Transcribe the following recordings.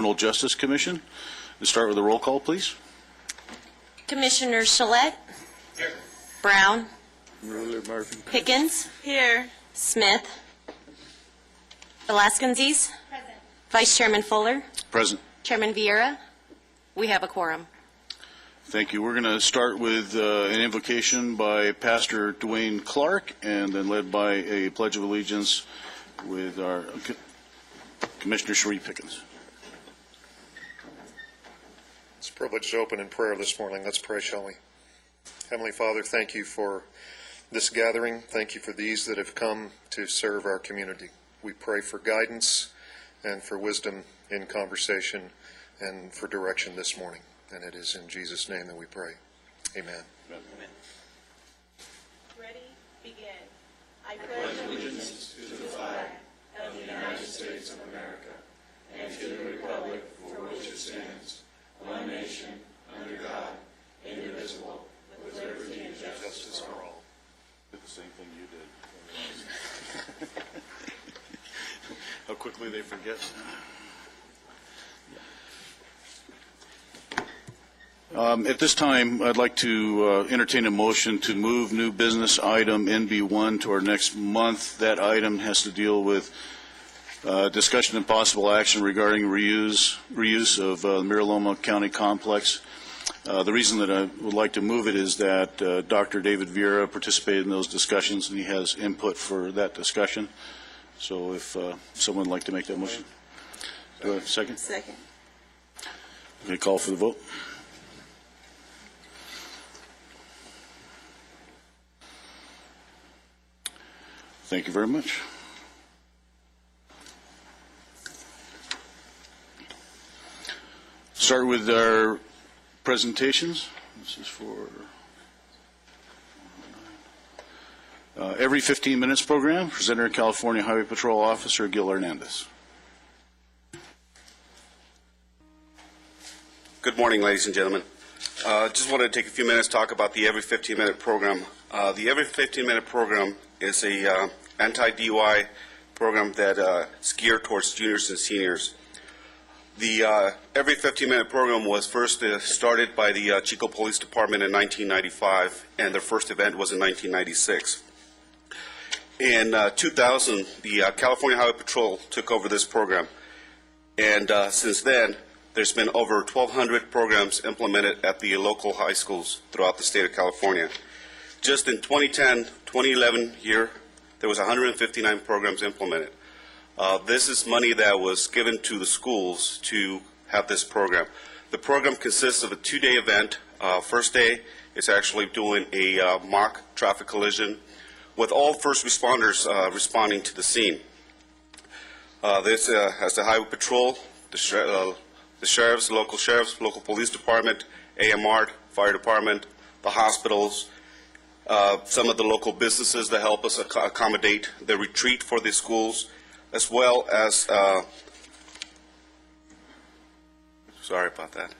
Criminal Justice Commission. Let's start with a roll call, please. Commissioner Shalet? Here. Brown? Pickens? Here. Smith? Velasquez? Present. Vice Chairman Fuller? Present. Chairman Vieira? We have a quorum. Thank you. We're going to start with an invocation by Pastor Dwayne Clark, and then led by a Pledge of Allegiance with our Commissioner Sheree Pickens. It's a privilege to open in prayer this morning. Let's pray, shall we? Heavenly Father, thank you for this gathering. Thank you for these that have come to serve our community. We pray for guidance and for wisdom in conversation and for direction this morning. And it is in Jesus' name that we pray. Amen. Amen. Ready? Begin. I pledge allegiance to the flag of the United States of America and to the republic for which it stands, one nation, under God, indivisible, with liberty and justice for all. Did the same thing you did. How quickly they forget. At this time, I'd like to entertain a motion to move new business item NB1 to our next month. That item has to deal with discussion and possible action regarding reuse of the Miraloma County Complex. The reason that I would like to move it is that Dr. David Vieira participated in those discussions, and he has input for that discussion. So if someone would like to make that motion. Do I have a second? Second. Okay, call for the vote. Thank you very much. Start with our presentations. This is for every 15 minutes program, presenter California Highway Patrol Officer Gil Hernandez. Good morning, ladies and gentlemen. Just wanted to take a few minutes to talk about the Every 15-Minute program. The Every 15-Minute program is a anti-DUI program that is geared towards juniors and seniors. The Every 15-Minute program was first started by the Chico Police Department in 1995, and their first event was in 1996. In 2000, the California Highway Patrol took over this program, and since then, there's been over 1,200 programs implemented at the local high schools throughout the state of California. Just in 2010-2011 year, there was 159 programs implemented. This is money that was given to the schools to have this program. The program consists of a 2-day event. First day is actually doing a mock traffic collision with all first responders responding to the scene. This has the Highway Patrol, the sheriffs, local police department, AMR, fire department, the hospitals, some of the local businesses that help us accommodate the retreat for the schools, as well as, sorry about that,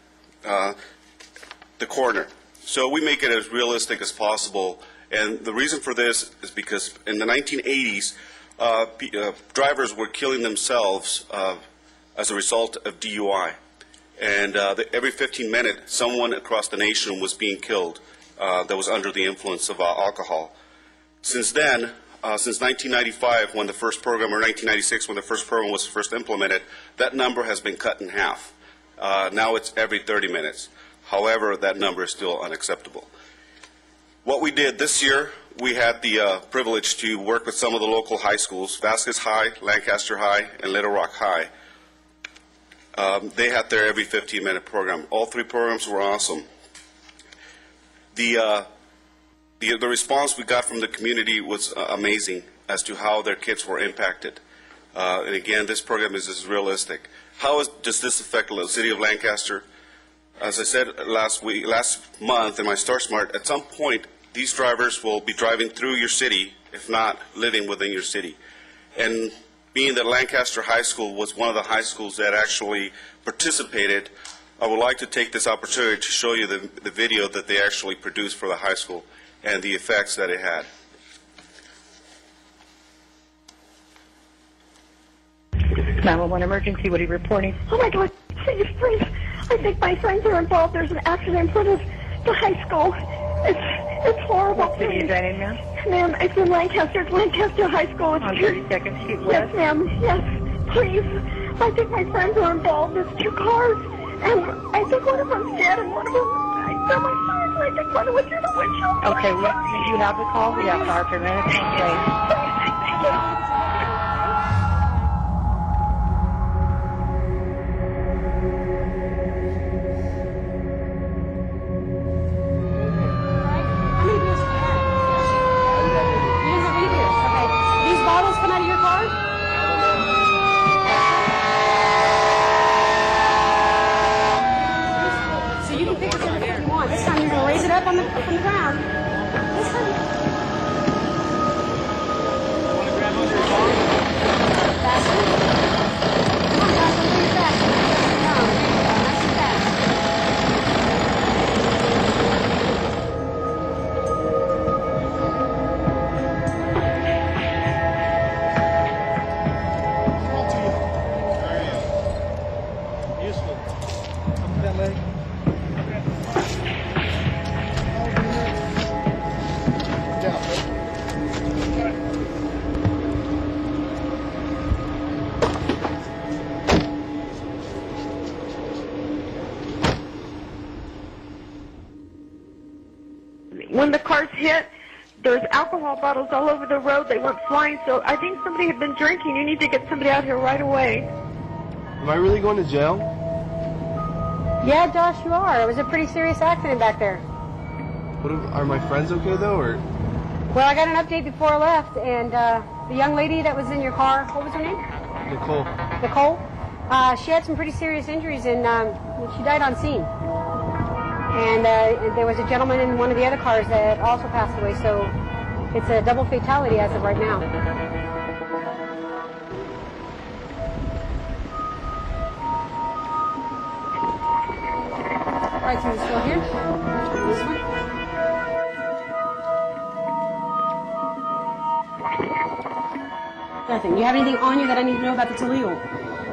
the coroner. So we make it as realistic as possible, and the reason for this is because in the 1980s, drivers were killing themselves as a result of DUI. And every 15 minutes, someone across the nation was being killed that was under the influence of alcohol. Since then, since 1995, when the first program, or 1996, when the first program was first implemented, that number has been cut in half. Now it's every 30 minutes. However, that number is still unacceptable. What we did this year, we had the privilege to work with some of the local high schools, Vasquez High, Lancaster High, and Little Rock High. They had their every 15-minute program. All 3 programs were awesome. The response we got from the community was amazing as to how their kids were impacted. And again, this program is realistic. How does this affect the city of Lancaster? As I said last month in my Star Smart, at some point, these drivers will be driving through your city, if not living within your city. And being that Lancaster High School was one of the high schools that actually participated, I would like to take this opportunity to show you the video that they actually produced for the high school and the effects that it had. 911 emergency, what are you reporting? Oh my God, Please, please. I think my friends are involved. There's an accident in front of the high school. It's horrible. What city is that in, ma'am? Ma'am, it's in Lancaster. It's Lancaster High School. It's On 32nd Street West? Yes, ma'am. Yes, please. I think my friends are involved. There's 2 cars, and I think one of them's dead, and one of them, I saw my son, I think one went through the windshield. Okay, do you have the call? We have fire paramedics on the way. Thank you. Come out of your car? So you can pick us up if you want. This time you're going to raise it up on the ground. This time. Want to grab onto your car? Faster. Come on, guys, I'm pretty fast. Nice and fast. When the cars hit, there's alcohol bottles all over the road. They went flying, so I think somebody had been drinking. You need to get somebody out here right away. Am I really going to jail? Yeah, Josh, you are. It was a pretty serious accident back there. Are my friends okay though, or? Well, I got an update before I left, and the young lady that was in your car, what was her name? Nicole. Nicole. She had some pretty serious injuries, and she died on scene. And there was a gentleman in one of the other cars that also passed away, so it's a double fatality as of right now. All right, so you're still here? This one? Nothing. You have anything on you that I need to know about that's illegal?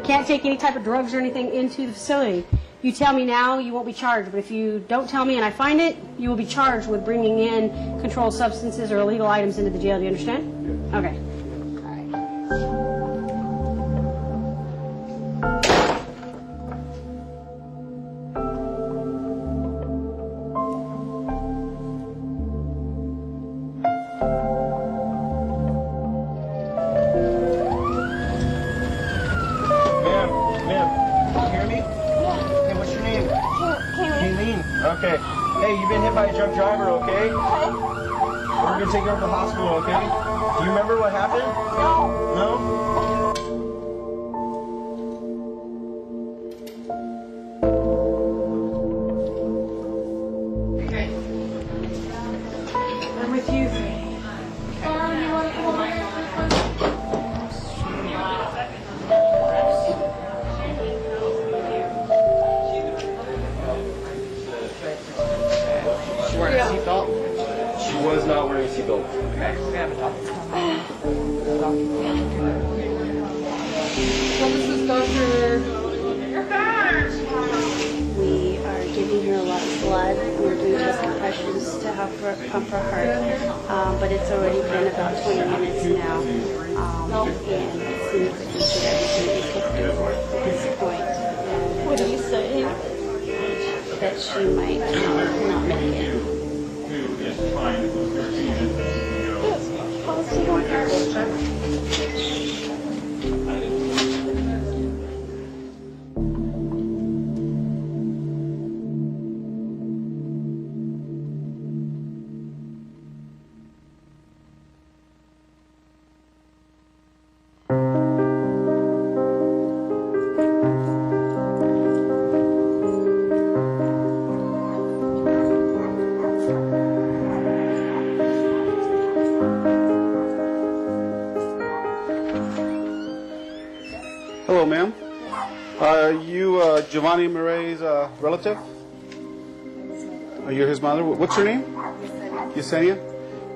Can't take any type of drugs or anything into the facility. You tell me now, you won't be charged. But if you don't tell me and I find it, you will be charged with bringing in controlled substances or illegal items into the jail. Do you understand? Okay. All right. Okay. Hey, you've been hit by a drunk driver, okay? We're gonna take you over to the hospital, okay? Do you remember what happened? No. No? I'm with you. Wearing a seatbelt? She was not wearing a seatbelt. Okay, we have a doctor. So this is Dr. We are giving her a lot of blood. We're doing chest compressions to help her pump her heart. But it's already been about 20 minutes now. And it seems like we should everything be kicked over at this point. What are you saying? That she might not make it. Hello, ma'am. Are you Giovanni Murray's relative? Are you his mother? What's your name? Yesenia.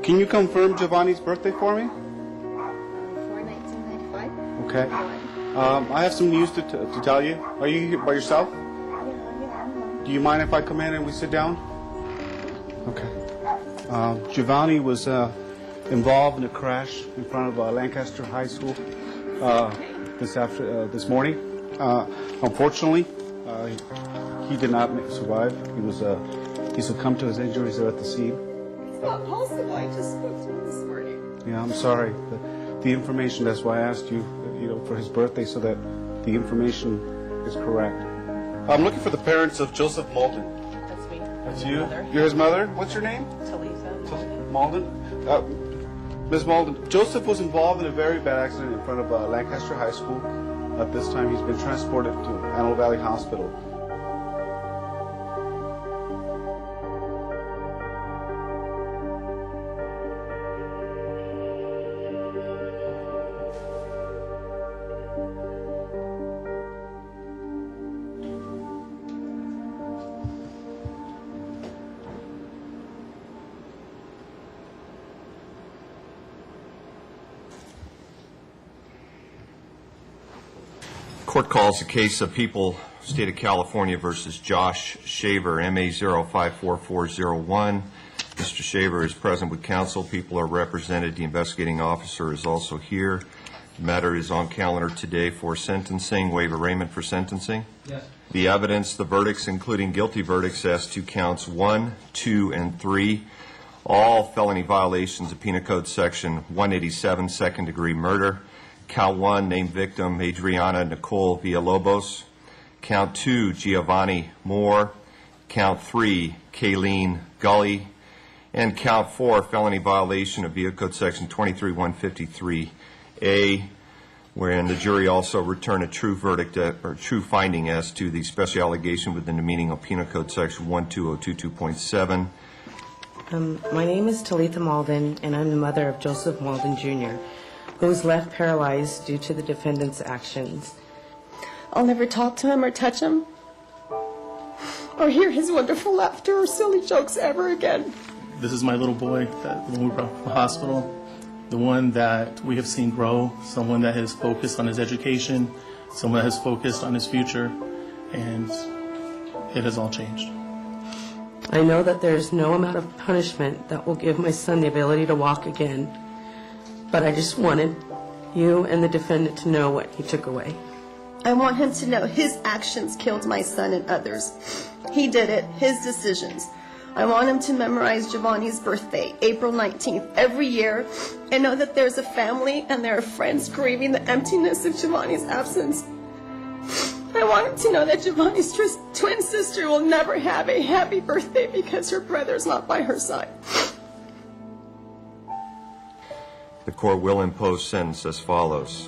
Can you confirm Giovanni's birthday for me? 1995. Okay. I have some news to tell you. Are you here by yourself? Do you mind if I come in and we sit down? Okay. Giovanni was involved in a crash in front of Lancaster High School this morning. Unfortunately, he did not survive. He succumbed to his injuries there at the scene. It's not possible. I just spoke to him this morning. Yeah, I'm sorry. The information, that's why I asked you, for his birthday, so that the information is correct. I'm looking for the parents of Joseph Malden. That's me. That's you? Mother. You're his mother? What's your name? Talitha Malden. Ms. Malden, Joseph was involved in a very bad accident in front of Lancaster High School. At this time, he's been transported to Antelope Valley Hospital. Court calls the case of People, State of California versus Josh Shaver, MA 054401. Mr. Shaver is present with counsel. People are represented. The investigating officer is also here. The matter is on calendar today for sentencing. Waive arraignment for sentencing. Yes. The evidence, the verdicts, including guilty verdicts as to counts 1, 2, and 3, all felony violations of Penal Code Section 187, second-degree murder. Count 1, named victim Adriana Nicole Villalobos. Count 2, Giovanni Moore. Count 3, Kayleen Gully. And Count 4, felony violation of Penal Code Section 23153A, wherein the jury also returned a true verdict or true finding as to the special allegation within the meaning of Penal Code Section 12022.7. My name is Talitha Malden, and I'm the mother of Joseph Malden, Jr., who was left paralyzed due to the defendant's actions. I'll never talk to him or touch him or hear his wonderful laughter or silly jokes ever again. This is my little boy that when we brought to the hospital, the one that we have seen grow, someone that has focused on his education, someone that has focused on his future, and it has all changed. I know that there is no amount of punishment that will give my son the ability to walk again, but I just wanted you and the defendant to know what he took away. I want him to know his actions killed my son and others. He did it, his decisions. I want him to memorize Giovanni's birthday, April 19th, every year, and know that there's a family and there are friends grieving the emptiness of Giovanni's absence. I want him to know that Giovanni's twin sister will never have a happy birthday because her brother's not by her side. The court will impose sentence as follows.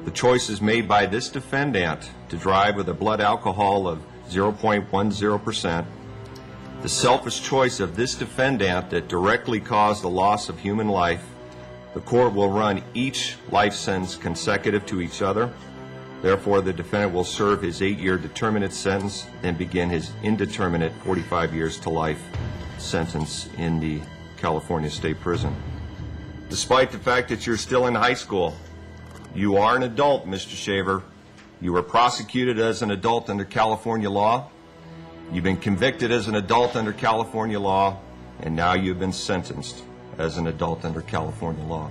The choice is made by this defendant to drive with a blood alcohol of 0.10%. The selfish choice of this defendant that directly caused the loss of human life. The court will run each life sentence consecutive to each other. Therefore, the defendant will serve his 8-year determinate sentence, then begin his indeterminate 45 years to life sentence in the California State Prison. Despite the fact that you're still in high school, you are an adult, Mr. Shaver. You were prosecuted as an adult under California law. You've been convicted as an adult under California law, and now you've been sentenced as an adult under California law.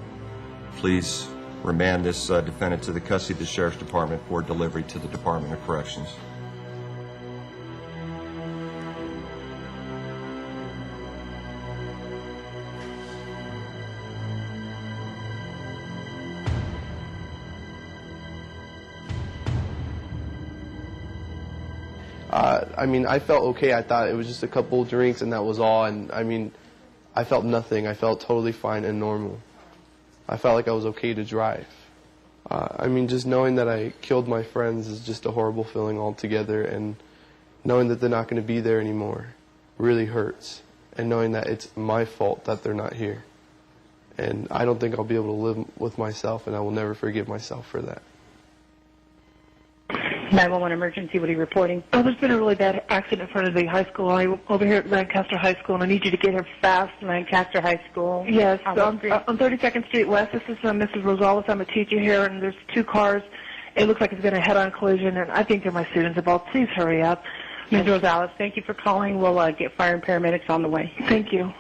Please remand this defendant to the custody of the Sheriff's Department for delivery to the Department of Corrections. I mean, I felt okay. I thought it was just a couple of drinks and that was all. And I mean, I felt nothing. I felt totally fine and normal. I felt like I was okay to drive. I mean, just knowing that I killed my friends is just a horrible feeling altogether. And knowing that they're not going to be there anymore really hurts. And knowing that it's my fault that they're not here. And I don't think I'll be able to live with myself, and I will never forgive myself for that. 911 emergency, what are you reporting? Oh, there's been a really bad accident in front of the high school. I'm over here at Lancaster High School, and I need you to get here fast. Lancaster High School? Yes, on 32nd Street West. This is Mrs. Rosales. I'm a teacher here, and there's two cars, it looks like it's been a head-on collision, and I think they're my students involved. Please hurry up. Ms. Rosales, thank you for calling. We'll get fire and paramedics on the way. Thank you.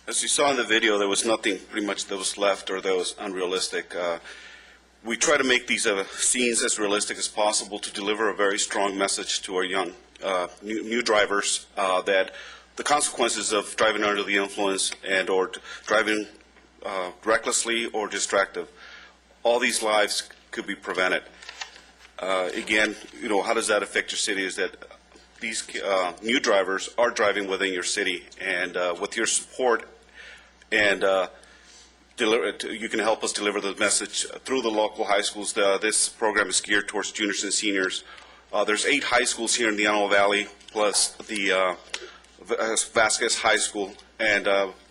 As you saw in the video, there was nothing pretty much that was left or that was unrealistic. We try to make these scenes as realistic as possible to deliver a very strong message to our young new drivers that the consequences of driving under the influence and or driving recklessly or distracted, all these lives could be prevented. Again, how does that affect your city is that these new drivers are driving within your city, and with your support and you can help us deliver the message through the local high schools. This program is geared towards juniors and seniors. There's 8 high schools here in the Antelope Valley, plus the Vasquez High School and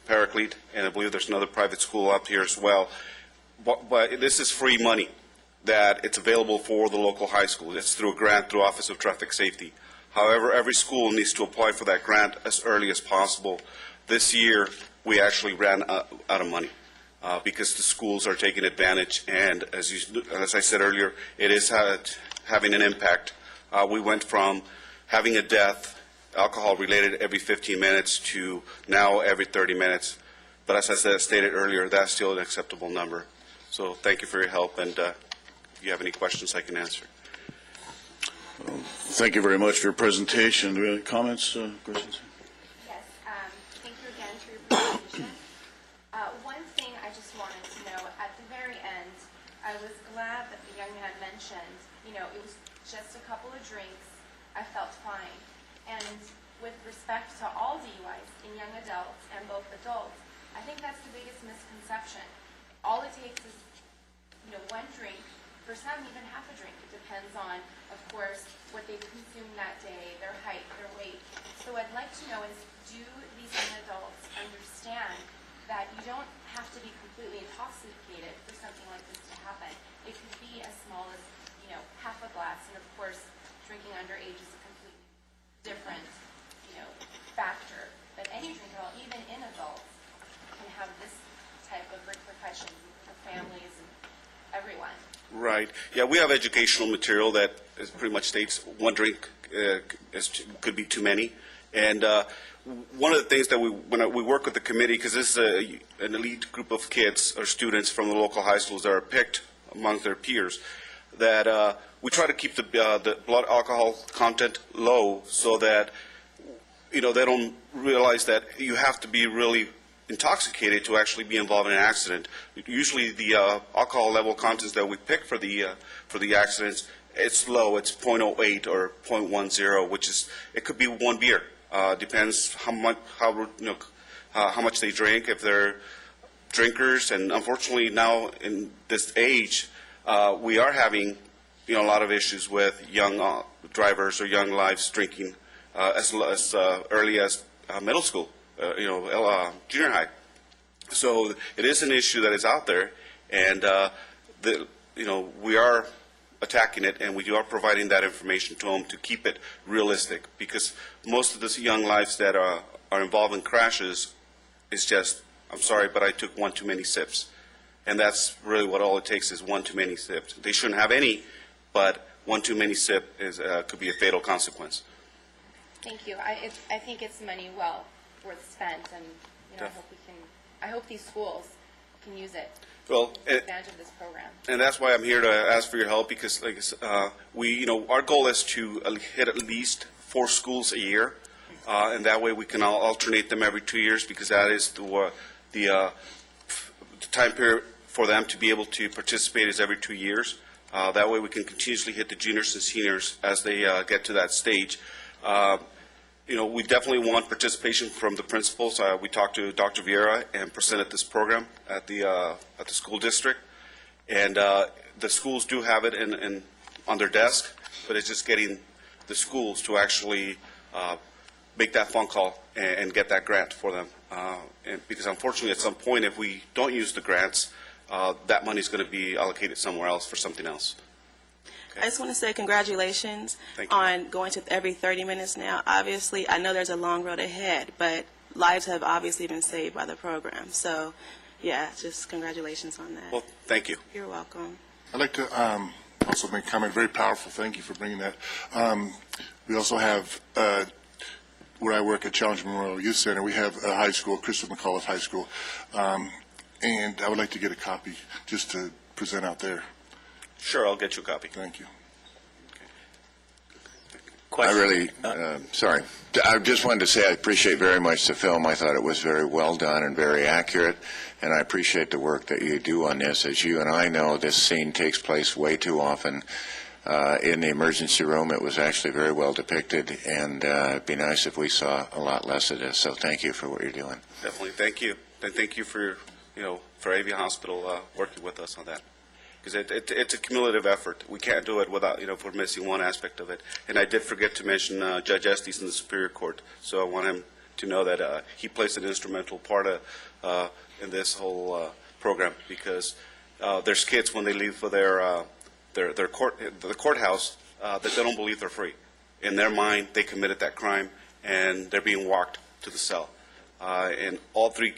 Paraclete, and I believe there's another private school up here as well. But this is free money that it's available for the local high school. It's through a grant through Office of Traffic Safety. However, every school needs to apply for that grant as early as possible. This year, we actually ran out of money because the schools are taking advantage, and as I said earlier, it is having an impact. We went from having a death, alcohol-related, every 15 minutes to now every 30 minutes. But as I stated earlier, that's still an acceptable number. So thank you for your help, and if you have any questions, I can answer. Thank you very much for your presentation. Do we have any comments, questions? Yes. Thank you again for your presentation. One thing I just wanted to know, at the very end, I was glad that the young man mentioned, it was just a couple of drinks. I felt fine. And with respect to all DUIs in young adults and both adults, I think that's the biggest misconception. All it takes is, one drink, for some even half a drink. It depends on, of course, what they consume that day, their height, their weight. So I'd like to know is, do these young adults understand that you don't have to be completely intoxicated for something like this to happen? It could be as small as, half a glass, and of course, drinking underage is a completely different, factor. But any drink at all, even in adults, can have this type of repercussions for families and everyone. Right. Yeah, we have educational material that pretty much states one drink could be too many. And one of the things that when we work with the committee, because this is an elite group of kids or students from the local high schools that are picked among their peers, that we try to keep the blood alcohol content low so that they don't realize that you have to be really intoxicated to actually be involved in an accident. Usually the alcohol level contents that we pick for the accidents, it's low. It's 0.08 or 0.10, which is, it could be one beer. Depends how much they drink, if they're drinkers. And unfortunately now in this age, we are having a lot of issues with young drivers or young lives drinking as early as middle school. Junior high. So it is an issue that is out there, and we are attacking it, and we are providing that information to them to keep it realistic, because most of the young lives that are involved in crashes is just, I'm sorry, but I took one too many sips, and that's really what all it takes is one too many sips. They shouldn't have any, but one too many sip could be a fatal consequence. Thank you. I think it's money well worth spent, and I hope these schools can use it. Well, take advantage of this program. And that's why I'm here to ask for your help, because our goal is to hit at least 4 schools a year, and that way we can alternate them every 2 years, because that is the time period for them to be able to participate is every 2 years. That way we can continuously hit the juniors and seniors as they get to that stage. We definitely want participation from the principals. We talked to Dr. Vieira and presented this program at the school district, and the schools do have it on their desk, but it's just getting the schools to actually make that phone call and get that grant for them. Because unfortunately, at some point, if we don't use the grants, that money is going to be allocated somewhere else for something else. I just want to say congratulations on going to every 30 minutes now. Obviously, I know there's a long road ahead, but lives have obviously been saved by the program. So, yeah, just congratulations on that. Well, thank you. You're welcome. I'd like to also make a comment. Very powerful. Thank you for bringing that. We also have, where I work at Challenge Memorial Youth Center, we have a high school, Christopher McAuliffe High School, and I would like to get a copy just to present out there. Sure, I'll get you a copy. Thank you. I really, sorry. I just wanted to say I appreciate very much the film. I thought it was very well done and very accurate, and I appreciate the work that you do on this. As you and I know, this scene takes place way too often in the emergency room. It was actually very well depicted, and it'd be nice if we saw a lot less of this. So thank you for what you're doing. Definitely, thank you, and thank you for for AV Hospital working with us on that. Because it's a cumulative effort. We can't do it without, if we're missing one aspect of it. And I did forget to mention Judge Estes in the Superior Court. So I want him to know that he plays an instrumental part in this whole program, because there's kids when they leave for the courthouse that they don't believe they're free. In their mind, they committed that crime, and they're being walked to the cell. And all three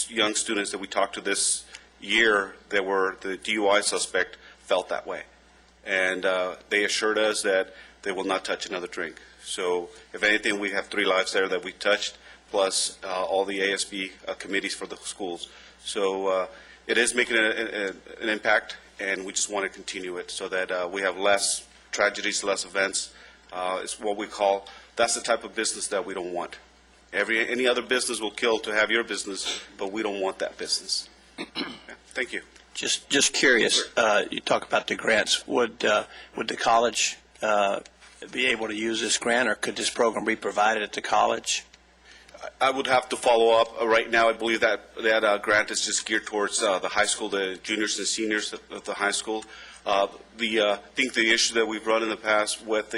young students that we talked to this year that were the DUI suspect felt that way, and they assured us that they will not touch another drink. So if anything, we have 3 lives there that we touched, plus all the ASB committees for the schools. So it is making an impact, and we just want to continue it so that we have less tragedies, less events. It's what we call, that's the type of business that we don't want. Any other business will kill to have your business, but we don't want that business. Thank you. Just curious, you talk about the grants. Would the college be able to use this grant, or could this program be provided at the college? I would have to follow up. Right now, I believe that grant is just geared towards the high school, the juniors and seniors of the high school. I think the issue that we've run in the past with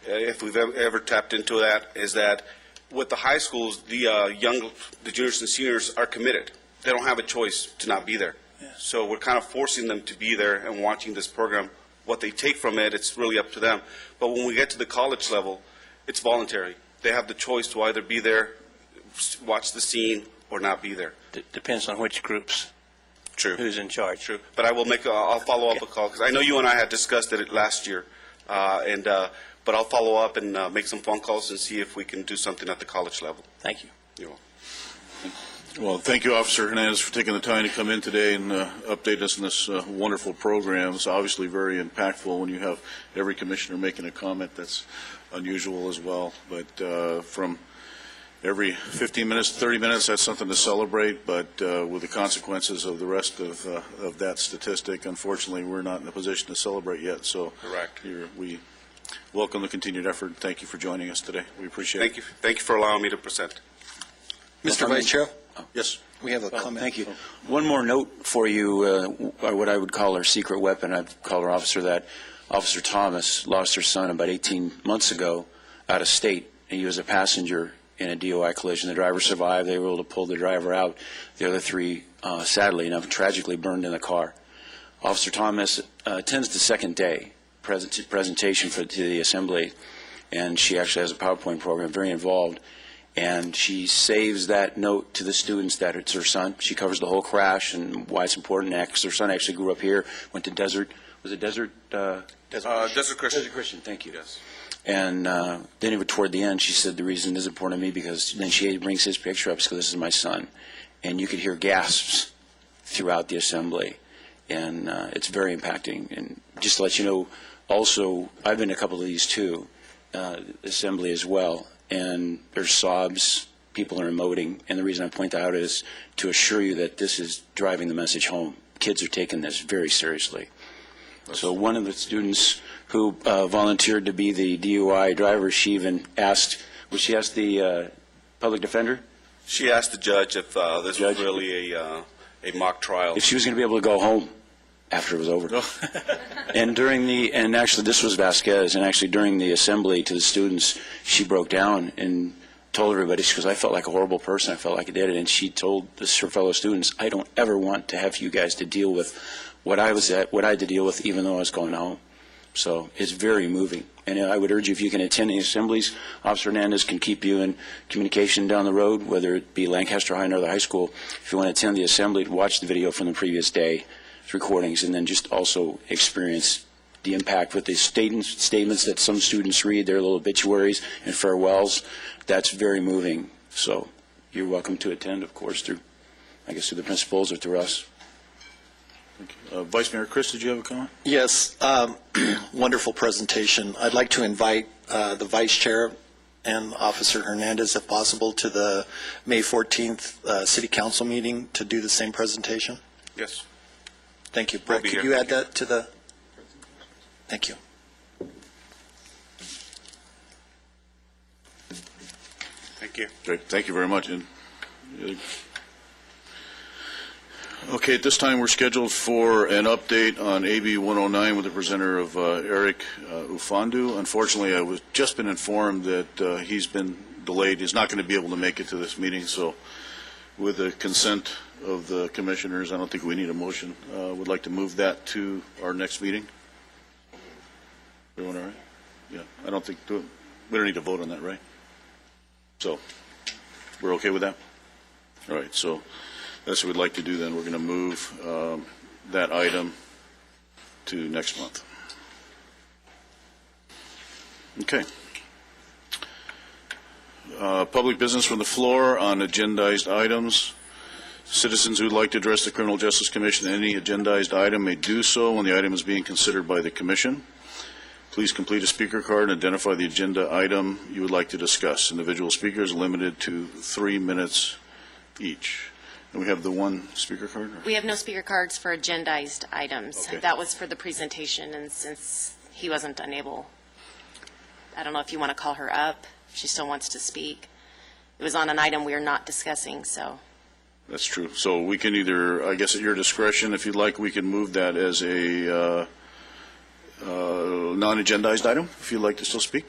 if we've ever tapped into that, is that with the high schools, the juniors and seniors are committed. They don't have a choice to not be there. Yeah. So we're kind of forcing them to be there and watching this program. What they take from it, it's really up to them. But when we get to the college level, it's voluntary. They have the choice to either be there, watch the scene, or not be there. Depends on which groups. True. Who's in charge. True. But I'll follow up a call, because I know you and I had discussed it last year. But I'll follow up and make some phone calls and see if we can do something at the college level. Thank you. You're welcome. Well, thank you, Officer Hernandez, for taking the time to come in today and update us on this wonderful program. It's obviously very impactful when you have every commissioner making a comment. That's unusual as well. But from every 15 minutes to 30 minutes, that's something to celebrate. But with the consequences of the rest of that statistic, unfortunately, we're not in a position to celebrate yet. So correct. We welcome the continued effort. Thank you for joining us today. We appreciate it. Thank you for allowing me to present. Mr. Vice Chair? Yes. We have a comment. Thank you. One more note for you, what I would call our secret weapon. I've called our officer that. Officer Thomas lost her son about 18 months ago out of state. He was a passenger in a DUI collision. The driver survived. They were able to pull the driver out. The other 3, sadly enough, tragically burned in the car. Officer Thomas attends the second day presentation to the assembly, and she actually has a PowerPoint program, very involved. And she saves that note to the students that it's her son. She covers the whole crash and why it's important, because her son actually grew up here, went to Desert Christian. Desert Christian, thank you. Yes. And then toward the end, she said the reason it is important to me, because then she brings his picture up, because this is my son. And you could hear gasps throughout the assembly. And it's very impacting. And just to let you know, also, I've been to a couple of these too, assembly as well. And there's sobs, people are emoting, and the reason I point that out is to assure you that this is driving the message home. Kids are taking this very seriously. So one of the students who volunteered to be the DUI driver, she even asked, she ask the public defender? She asked the judge if this was really a mock trial. If she was going to be able to go home after it was over. And actually this was Vasquez, and actually during the assembly to the students, she broke down and told everybody, she goes, I felt like a horrible person, I felt like I did it, and she told her fellow students, I don't ever want to have you guys to deal with what I had to deal with, even though I was going home. So it's very moving. And I would urge you, if you can attend the assemblies, Officer Hernandez can keep you in communication down the road, whether it be Lancaster High or the high school. If you want to attend the assembly, watch the video from the previous day, recordings, and then just also experience the impact with the statements that some students read, their little obituaries and farewells. That's very moving. So you're welcome to attend, of course, through the principals or through us. Vice Mayor Chris, did you have a comment? Yes, wonderful presentation. I'd like to invite the Vice Chair and Officer Hernandez, if possible, to the May 14th City Council meeting to do the same presentation. Yes. Thank you. Brett, could you add that to the... Thank you. Thank you. Great. Thank you very much. And, okay, at this time we're scheduled for an update on AB 109 with the presenter of Eric Ufandu. Unfortunately, I was just been informed that he's been delayed. He's not going to be able to make it to this meeting, so with the consent of the commissioners, I don't think we need a motion. Would like to move that to our next meeting. Everyone all right? Yeah, I don't think we don't need to vote on that, right? So we're okay with that? All right, so that's what we'd like to do then. We're going to move that item to next month. Okay. Public business from the floor on agendized items. Citizens who would like to address the Criminal Justice Commission any agendized item may do so when the item is being considered by the Commission. Please complete a speaker card and identify the agenda item you would like to discuss. Individual speakers are limited to 3 minutes each. And we have the one speaker card? We have no speaker cards for agendized items. Okay. That was for the presentation, and since he wasn't unable, I don't know if you want to call her up. She still wants to speak. It was on an item we are not discussing, so. That's true. So we can either, I guess at your discretion, if you'd like, we can move that as a non-agendized item, if you'd like to still speak.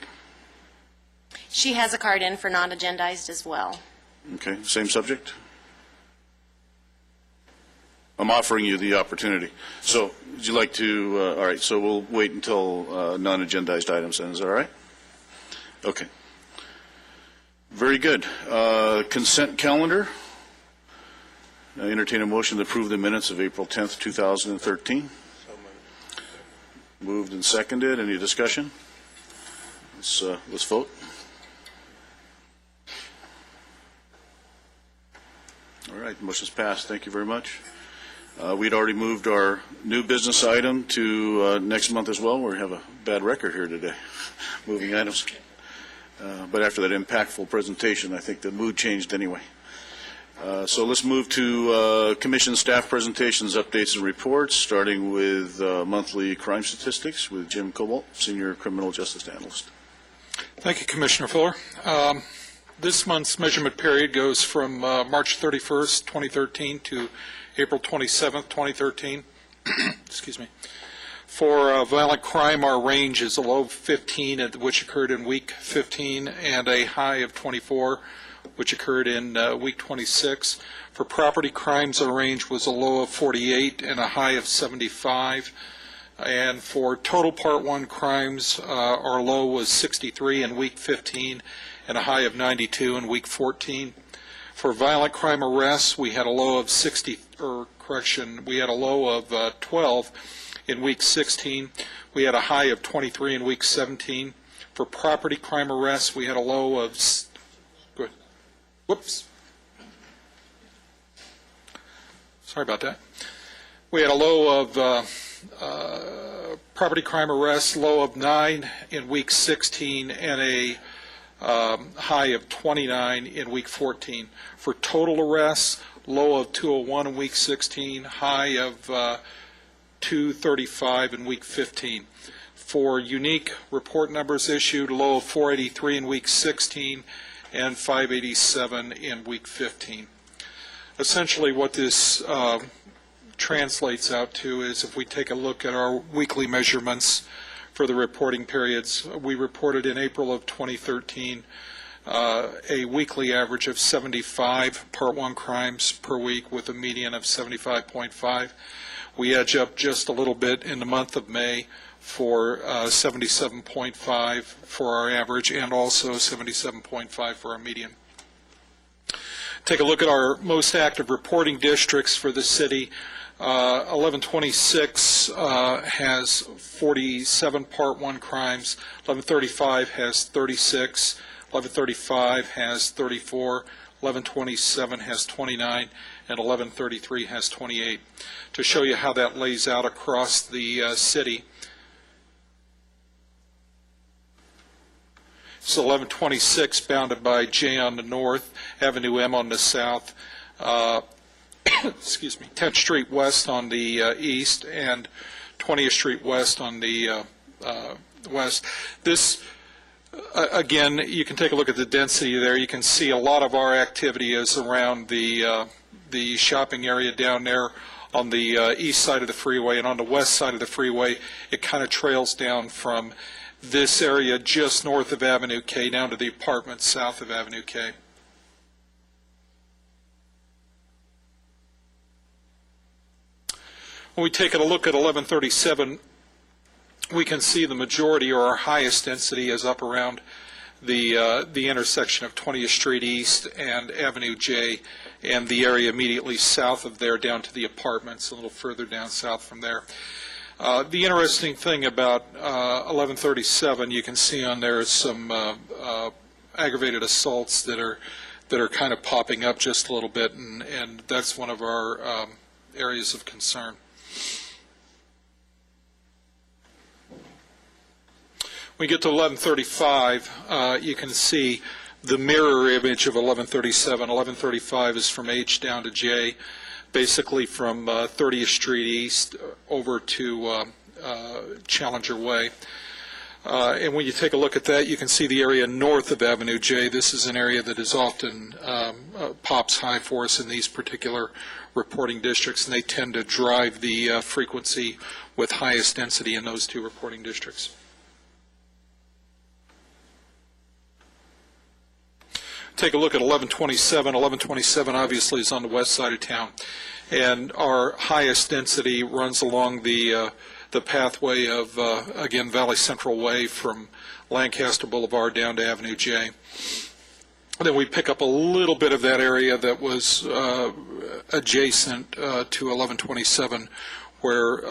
She has a card in for non-agendized as well. Okay, same subject? I'm offering you the opportunity. So would you like to, all right, so we'll wait until non-agendized items then, is that all right? Okay. Very good. Consent calendar. I entertain a motion to approve the minutes of April 10th, 2013. Moved and seconded. Any discussion? Let's vote. All right, motion's passed. Thank you very much. We'd already moved our new business item to next month as well. We have a bad record here today, moving items. But after that impactful presentation, I think the mood changed anyway. So let's move to Commission staff presentations, updates, and reports, starting with monthly crime statistics with Jim Cobalt, Senior Criminal Justice Analyst. Thank you, Commissioner Fuller. This month's measurement period goes from March 31st, 2013 to April 27th, 2013. Excuse me. For violent crime, our range is a low of 15, which occurred in week 15, and a high of 24, which occurred in week 26. For property crimes, our range was a low of 48 and a high of 75. And for total Part 1 crimes, our low was 63 in week 15 and a high of 92 in week 14. For violent crime arrests, we had a low of 12 in week 16. We had a high of 23 in week 17. For property crime arrests, we had a low of Sorry about that. We had a low of property crime arrests, low of 9 in week 16, and a high of 29 in week 14. For total arrests, low of 201 in week 16, high of 235 in week 15. For unique report numbers issued, low of 483 in week 16, and 587 in week 15. Essentially what this translates out to is, if we take a look at our weekly measurements for the reporting periods, we reported in April of 2013 a weekly average of 75 Part 1 crimes per week with a median of 75.5. We edge up just a little bit in the month of May for 77.5 for our average, and also 77.5 for our median. Take a look at our most active reporting districts for the city. 1126 has 47 Part 1 crimes, 1135 has 36, 1135 has 34, 1127 has 29, and 1133 has 28. To show you how that lays out across the city, so 1126 bounded by J on the north, Avenue M on the south, excuse me, 10th Street West on the east, and 20th Street West on the west. This, again, you can take a look at the density there. You can see a lot of our activity is around the shopping area down there on the east side of the freeway, and on the west side of the freeway, it kind of trails down from this area just north of Avenue K down to the apartments south of Avenue K. When we take a look at 1137, we can see the majority or our highest density is up around the intersection of 20th Street East and Avenue J, and the area immediately south of there down to the apartments, a little further down south from there. The interesting thing about 1137, you can see on there is some aggravated assaults that are kind of popping up just a little bit, and that's one of our areas of concern. When we get to 1135, you can see the mirror image of 1137. 1135 is from H down to J, basically from 30th Street East over to Challenger Way. And when you take a look at that, you can see the area north of Avenue J. This is an area that is often pops high for us in these particular reporting districts, and they tend to drive the frequency with highest density in those two reporting districts. Take a look at 1127. 1127 obviously is on the west side of town, and our highest density runs along the pathway of, again, Valley Central Way from Lancaster Boulevard down to Avenue J. Then we pick up a little bit of that area that was adjacent to 1127, where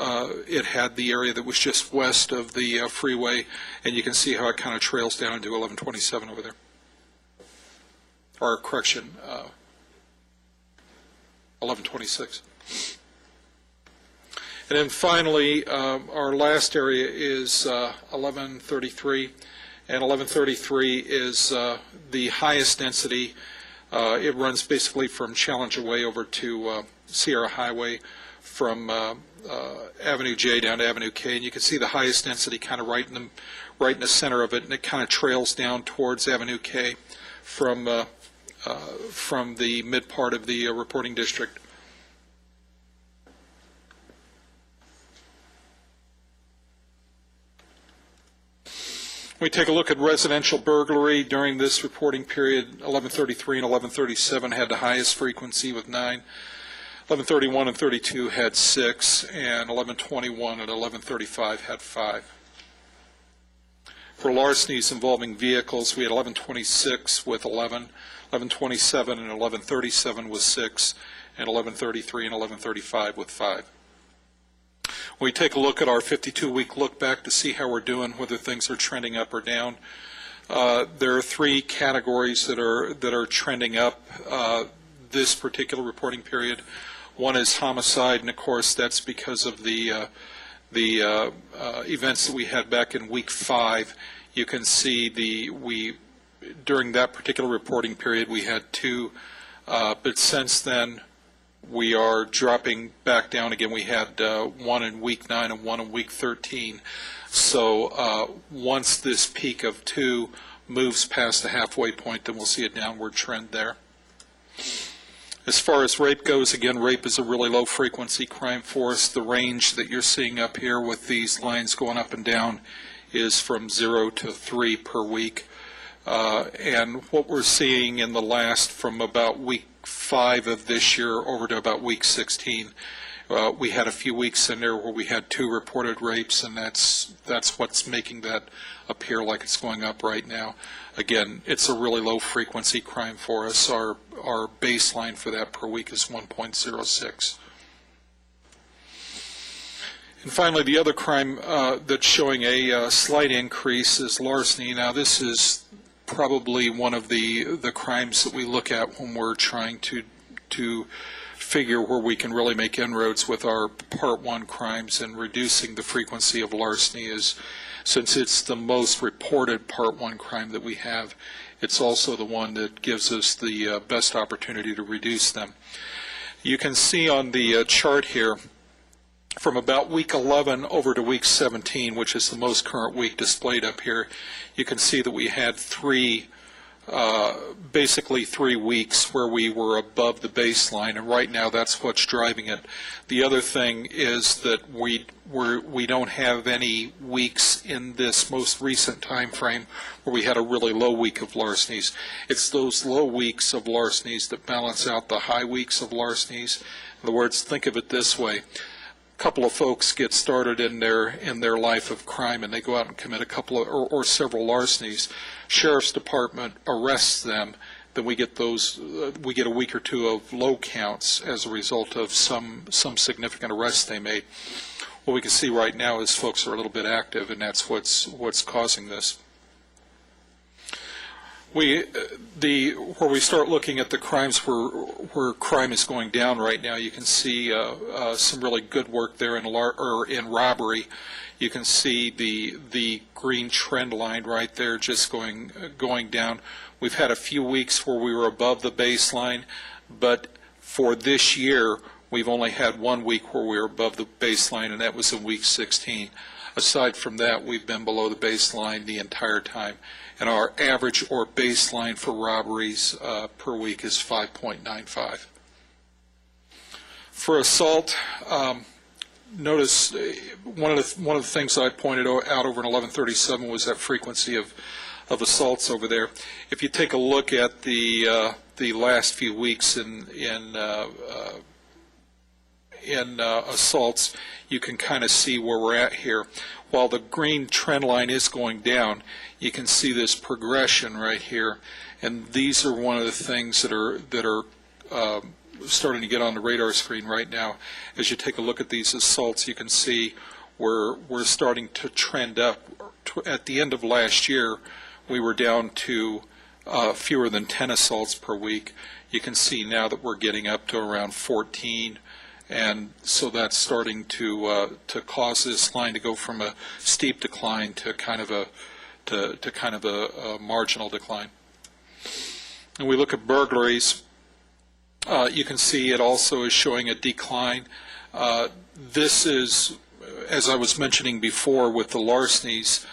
it had the area that was just west of the freeway, and you can see how it kind of trails down into 1127 over there. Or correction, 1126. And then finally, our last area is 1133, and 1133 is the highest density. It runs basically from Challenger Way over to Sierra Highway, from Avenue J down to Avenue K, and you can see the highest density kind of right in the center of it, and it kind of trails down towards Avenue K from the mid part of the reporting district. We take a look at residential burglary during this reporting period. 1133 and 1137 had the highest frequency with 9. 1131 and 32 had 6, and 1121 and 1135 had 5. For larcenies involving vehicles, we had 1126 with 11. 1127 and 1137 with 6, and 1133 and 1135 with 5. When we take a look at our 52-week look back to see how we're doing, whether things are trending up or down, there are 3 categories that are trending up this particular reporting period. One is homicide, and of course that's because of the events that we had back in week 5. You can see during that particular reporting period, we had 2, but since then, we are dropping back down again. We had 1 in week 9 and 1 in week 13. So once this peak of 2 moves past the halfway point, then we'll see a downward trend there. As far as rape goes, again, rape is a really low frequency crime for us. The range that you're seeing up here with these lines going up and down is from 0 to 3 per week. And what we're seeing in the last, from about week 5 of this year over to about week 16, We had a few weeks in there where we had 2 reported rapes, and that's what's making that appear like it's going up right now. Again, it's a really low frequency crime for us. Our baseline for that per week is 1.06. And finally, the other crime that's showing a slight increase is larceny. Now, this is probably one of the crimes that we look at when we're trying to figure where we can really make inroads with our Part 1 crimes, and reducing the frequency of larceny is, since it's the most reported Part 1 crime that we have, it's also the one that gives us the best opportunity to reduce them. You can see on the chart here, from about week 11 over to week 17, which is the most current week displayed up here, you can see that we had basically 3 weeks where we were above the baseline, and right now that's what's driving it. The other thing is that we don't have any weeks in this most recent time frame where we had a really low week of larcenies. It's those low weeks of larcenies that balance out the high weeks of larcenies. In other words, think of it this way. Couple of folks get started in their life of crime, and they go out and commit a couple of or several larcenies. Sheriff's Department arrests them. Then we get we get a week or 2 of low counts as a result of some significant arrests they made. What we can see right now is folks are a little bit active, and that's what's causing this. Where we start looking at the crimes where crime is going down right now, you can see some really good work there in robbery. You can see the green trend line right there just going down. We've had a few weeks where we were above the baseline, but for this year we've only had 1 week where we were above the baseline, and that was in week 16. Aside from that, we've been below the baseline the entire time. And our average or baseline for robberies per week is 5.95. For assault, notice one of the things I pointed out over in 1137 was that frequency of assaults over there. If you take a look at the last few weeks in assaults, you can kind of see where we're at here. While the green trend line is going down, you can see this progression right here, and these are one of the things that are starting to get on the radar screen right now. As you take a look at these assaults, you can see we're starting to trend up. At the end of last year, we were down to fewer than 10 assaults per week. You can see now that we're getting up to around 14. And so that's starting to cause this line to go from a steep decline to kind of a marginal decline. And we look at burglaries. You can see it also is showing a decline. This is, as I was mentioning before with the larcenies,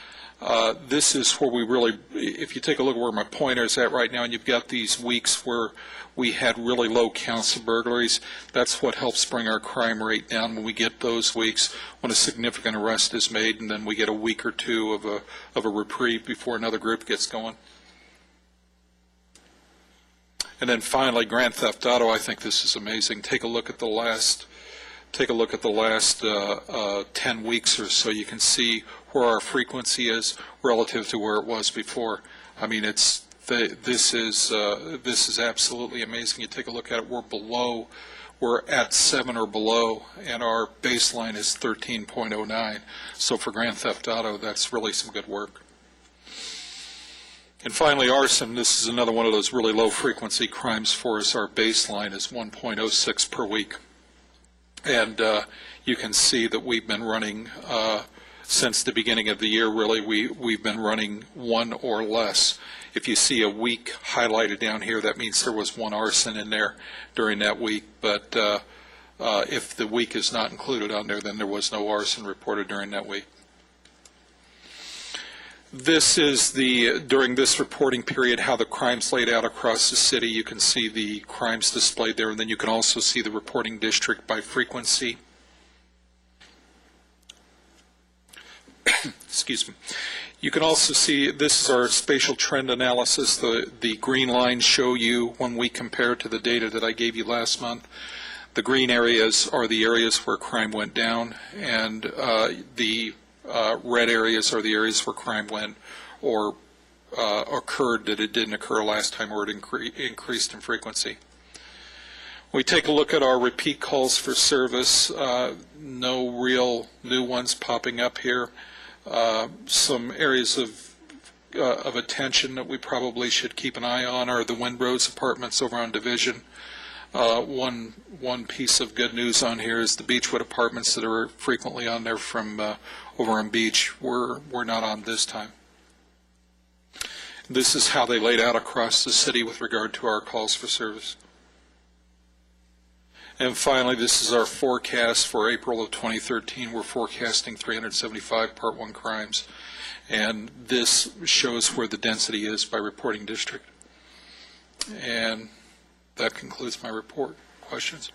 this is where we really, if you take a look at where my pointer is at right now, and you've got these weeks where we had really low counts of burglaries, that's what helps bring our crime rate down when we get those weeks when a significant arrest is made, and then we get a week or 2 of a reprieve before another group gets going. And then finally, grand theft auto. I think this is amazing. Take a look at the last 10 weeks or so. You can see where our frequency is relative to where it was before. I mean, this is absolutely amazing. You take a look at it, we're at 7 or below, and our baseline is 13.09. So for grand theft auto, that's really some good work. And finally, arson. This is another one of those really low frequency crimes for us. Our baseline is 1.06 per week. And you can see that we've been running, since the beginning of the year, really, we've been running 1 or less. If you see a week highlighted down here, that means there was 1 arson in there during that week. But if the week is not included on there, then there was no arson reported during that week. This is during this reporting period, how the crime's laid out across the city. You can see the crimes displayed there, and then you can also see the reporting district by frequency. Excuse me. You can also see, this is our spatial trend analysis. The green lines show you when we compare to the data that I gave you last month. The green areas are the areas where crime went down, and the red areas are the areas where crime went or occurred that it didn't occur last time or it increased in frequency. We take a look at our repeat calls for service. No real new ones popping up here. Some areas of attention that we probably should keep an eye on are the Windrose apartments over on Division. One piece of good news on here is the Beechwood apartments that are frequently on there from over on Beach. We're not on this time. This is how they laid out across the city with regard to our calls for service. And finally, this is our forecast for April of 2013. We're forecasting 375 Part 1 crimes. And this shows where the density is by reporting district. And that concludes my report. Questions?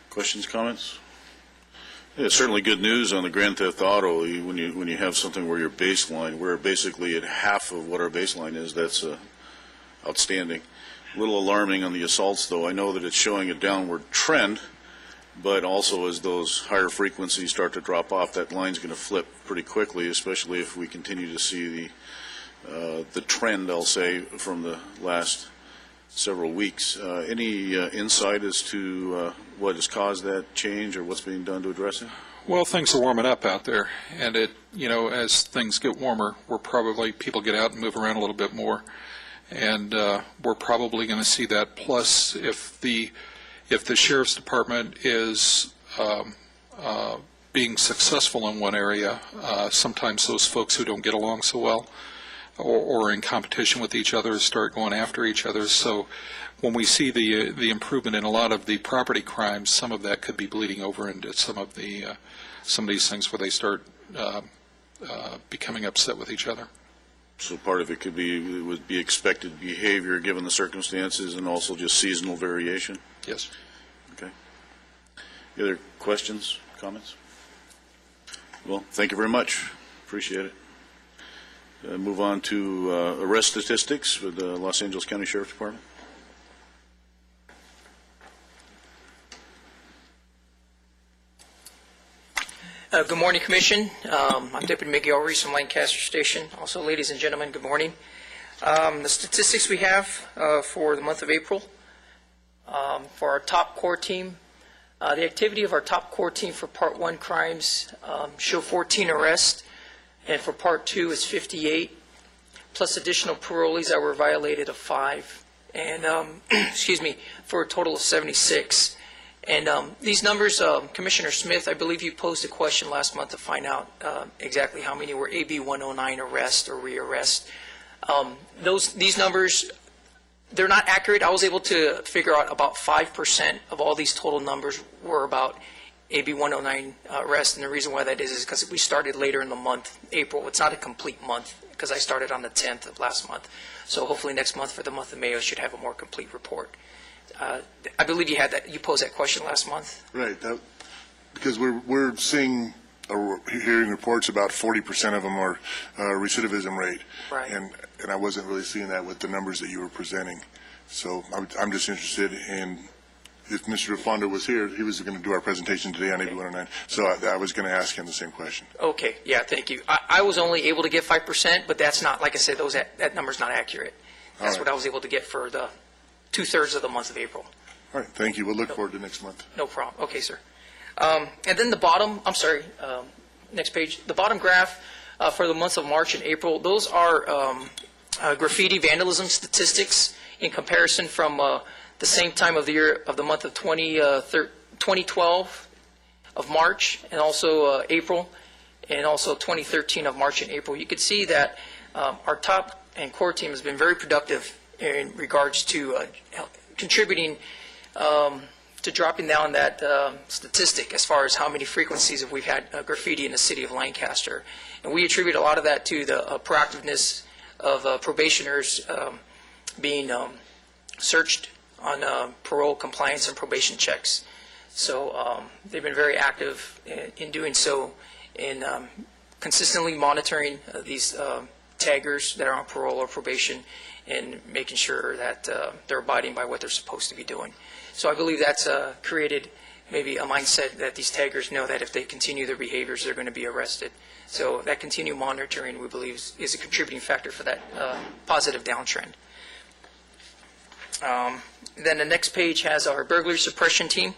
Questions, comments? Yeah, certainly good news on the Grand Theft Auto. When you have something where your baseline, we're basically at half of what our baseline is, that's outstanding. A little alarming on the assaults, though. I know that it's showing a downward trend, but also as those higher frequencies start to drop off, that line's going to flip pretty quickly, especially if we continue to see the trend, I'll say, from the last several weeks. Any insight as to what has caused that change or what's being done to address it? Well, things are warming up out there, and as things get warmer, people get out and move around a little bit more, and we're probably going to see that. Plus, if the sheriff's department is being successful in one area, sometimes those folks who don't get along so well or in competition with each other start going after each other. So when we see the improvement in a lot of the property crimes, some of that could be bleeding over into some of these things where they start becoming upset with each other. So part of it would be expected behavior given the circumstances and also just seasonal variation? Yes. Okay. Any other questions, comments? Well, thank you very much. Appreciate it. Move on to arrest statistics with the Los Angeles County Sheriff's Department. Good morning, Commission. I'm Deputy Miguel Reese from Lancaster Station. Also, ladies and gentlemen, good morning. The statistics we have for the month of April for our top core team, the activity of our top core team for Part 1 crimes show 14 arrests, and for Part 2 is 58, plus additional parolees that were violated of 5, and for a total of 76. And these numbers, Commissioner Smith, I believe you posed a question last month to find out exactly how many were AB 109 arrests or re-arrests. These numbers, they're not accurate. I was able to figure out about 5% of all these total numbers were about AB 109 arrests, and the reason why that is because we started later in the month, April. It's not a complete month because I started on the 10th of last month. So hopefully next month for the month of May, I should have a more complete report. I believe you posed that question last month. Right, because we're seeing hearing reports about 40% of them are recidivism rate, right? And I wasn't really seeing that with the numbers that you were presenting. So I'm just interested in if Mr. Rafondo was here, he was going to do our presentation today on AB 109. So I was going to ask him the same question. Okay, yeah, thank you. I was only able to get 5%, but that's not, like I said, that number's not accurate. That's what I was able to get for the 2/3 of the month of April. All right, thank you. We'll look forward to next month. No problem. Okay, sir. And then the bottom, next page. The bottom graph for the months of March and April, those are graffiti vandalism statistics in comparison from the same time of the year of the month of 2012 of March and also April, and also 2013 of March and April. You could see that our top and core team has been very productive in regards to contributing to dropping down that statistic as far as how many frequencies we've had graffiti in the city of Lancaster. And we attribute a lot of that to the proactiveness of probationers being searched on parole compliance and probation checks. So they've been very active in doing so, in consistently monitoring these taggers that are on parole or probation and making sure that they're abiding by what they're supposed to be doing. So I believe that's created maybe a mindset that these taggers know that if they continue their behaviors, they're going to be arrested. So that continued monitoring, we believe, is a contributing factor for that positive downtrend. Then the next page has our burglary suppression team.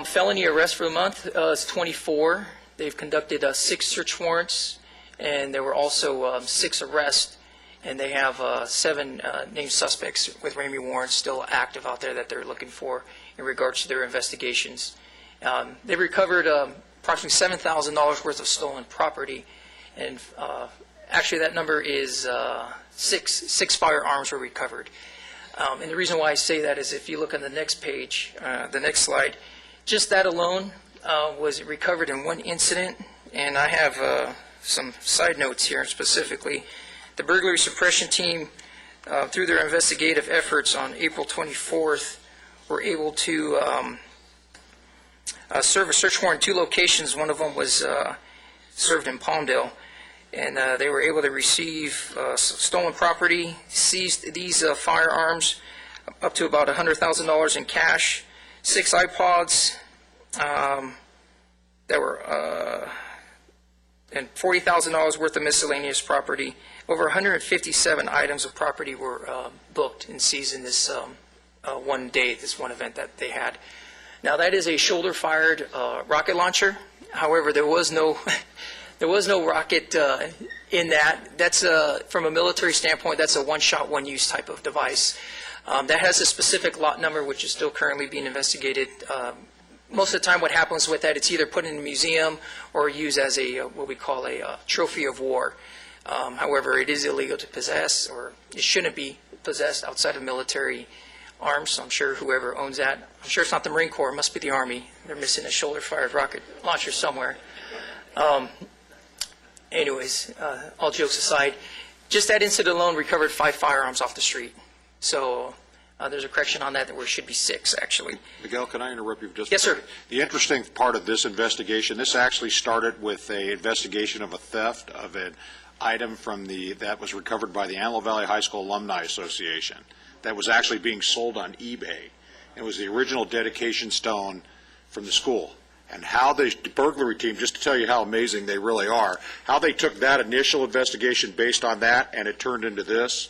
Felony arrest for the month is 24. They've conducted 6 search warrants, and there were also 6 arrests, and they have 7 named suspects with Ramey warrants still active out there that they're looking for in regards to their investigations. They recovered approximately $7,000 worth of stolen property, and actually that number is 6 firearms were recovered. And the reason why I say that is if you look on the next page, the next slide, just that alone was recovered in 1 incident, and I have some side notes here specifically. The burglary suppression team, through their investigative efforts on April 24th, were able to serve a search warrant in 2 locations. One of them was served in Palmdale, and they were able to receive stolen property, seized these firearms, up to about $100,000 in cash, 6 iPods that were, and $40,000 worth of miscellaneous property. Over 157 items of property were booked and seized in this one day, this one event that they had. Now that is a shoulder-fired rocket launcher. However, there was no rocket in that. That's from a military standpoint, that's a one-shot, one-use type of device. That has a specific lot number, which is still currently being investigated. Most of the time what happens with that, it's either put in a museum or used as a what we call a trophy of war. However, it is illegal to possess, or it shouldn't be possessed outside of military arms, so I'm sure whoever owns that, I'm sure it's not the Marine Corps, it must be the Army. They're missing a shoulder-fired rocket launcher somewhere. Anyways, all jokes aside, just that incident alone recovered 5 firearms off the street. So there's a correction on that where it should be 6, actually. Miguel, can I interrupt you for just Yes, sir. The interesting part of this investigation, this actually started with an investigation of a theft of an item from that was recovered by the Antelope Valley High School Alumni Association that was actually being sold on eBay. It was the original dedication stone from the school. And how the burglary team, just to tell you how amazing they really are, how they took that initial investigation based on that and it turned into this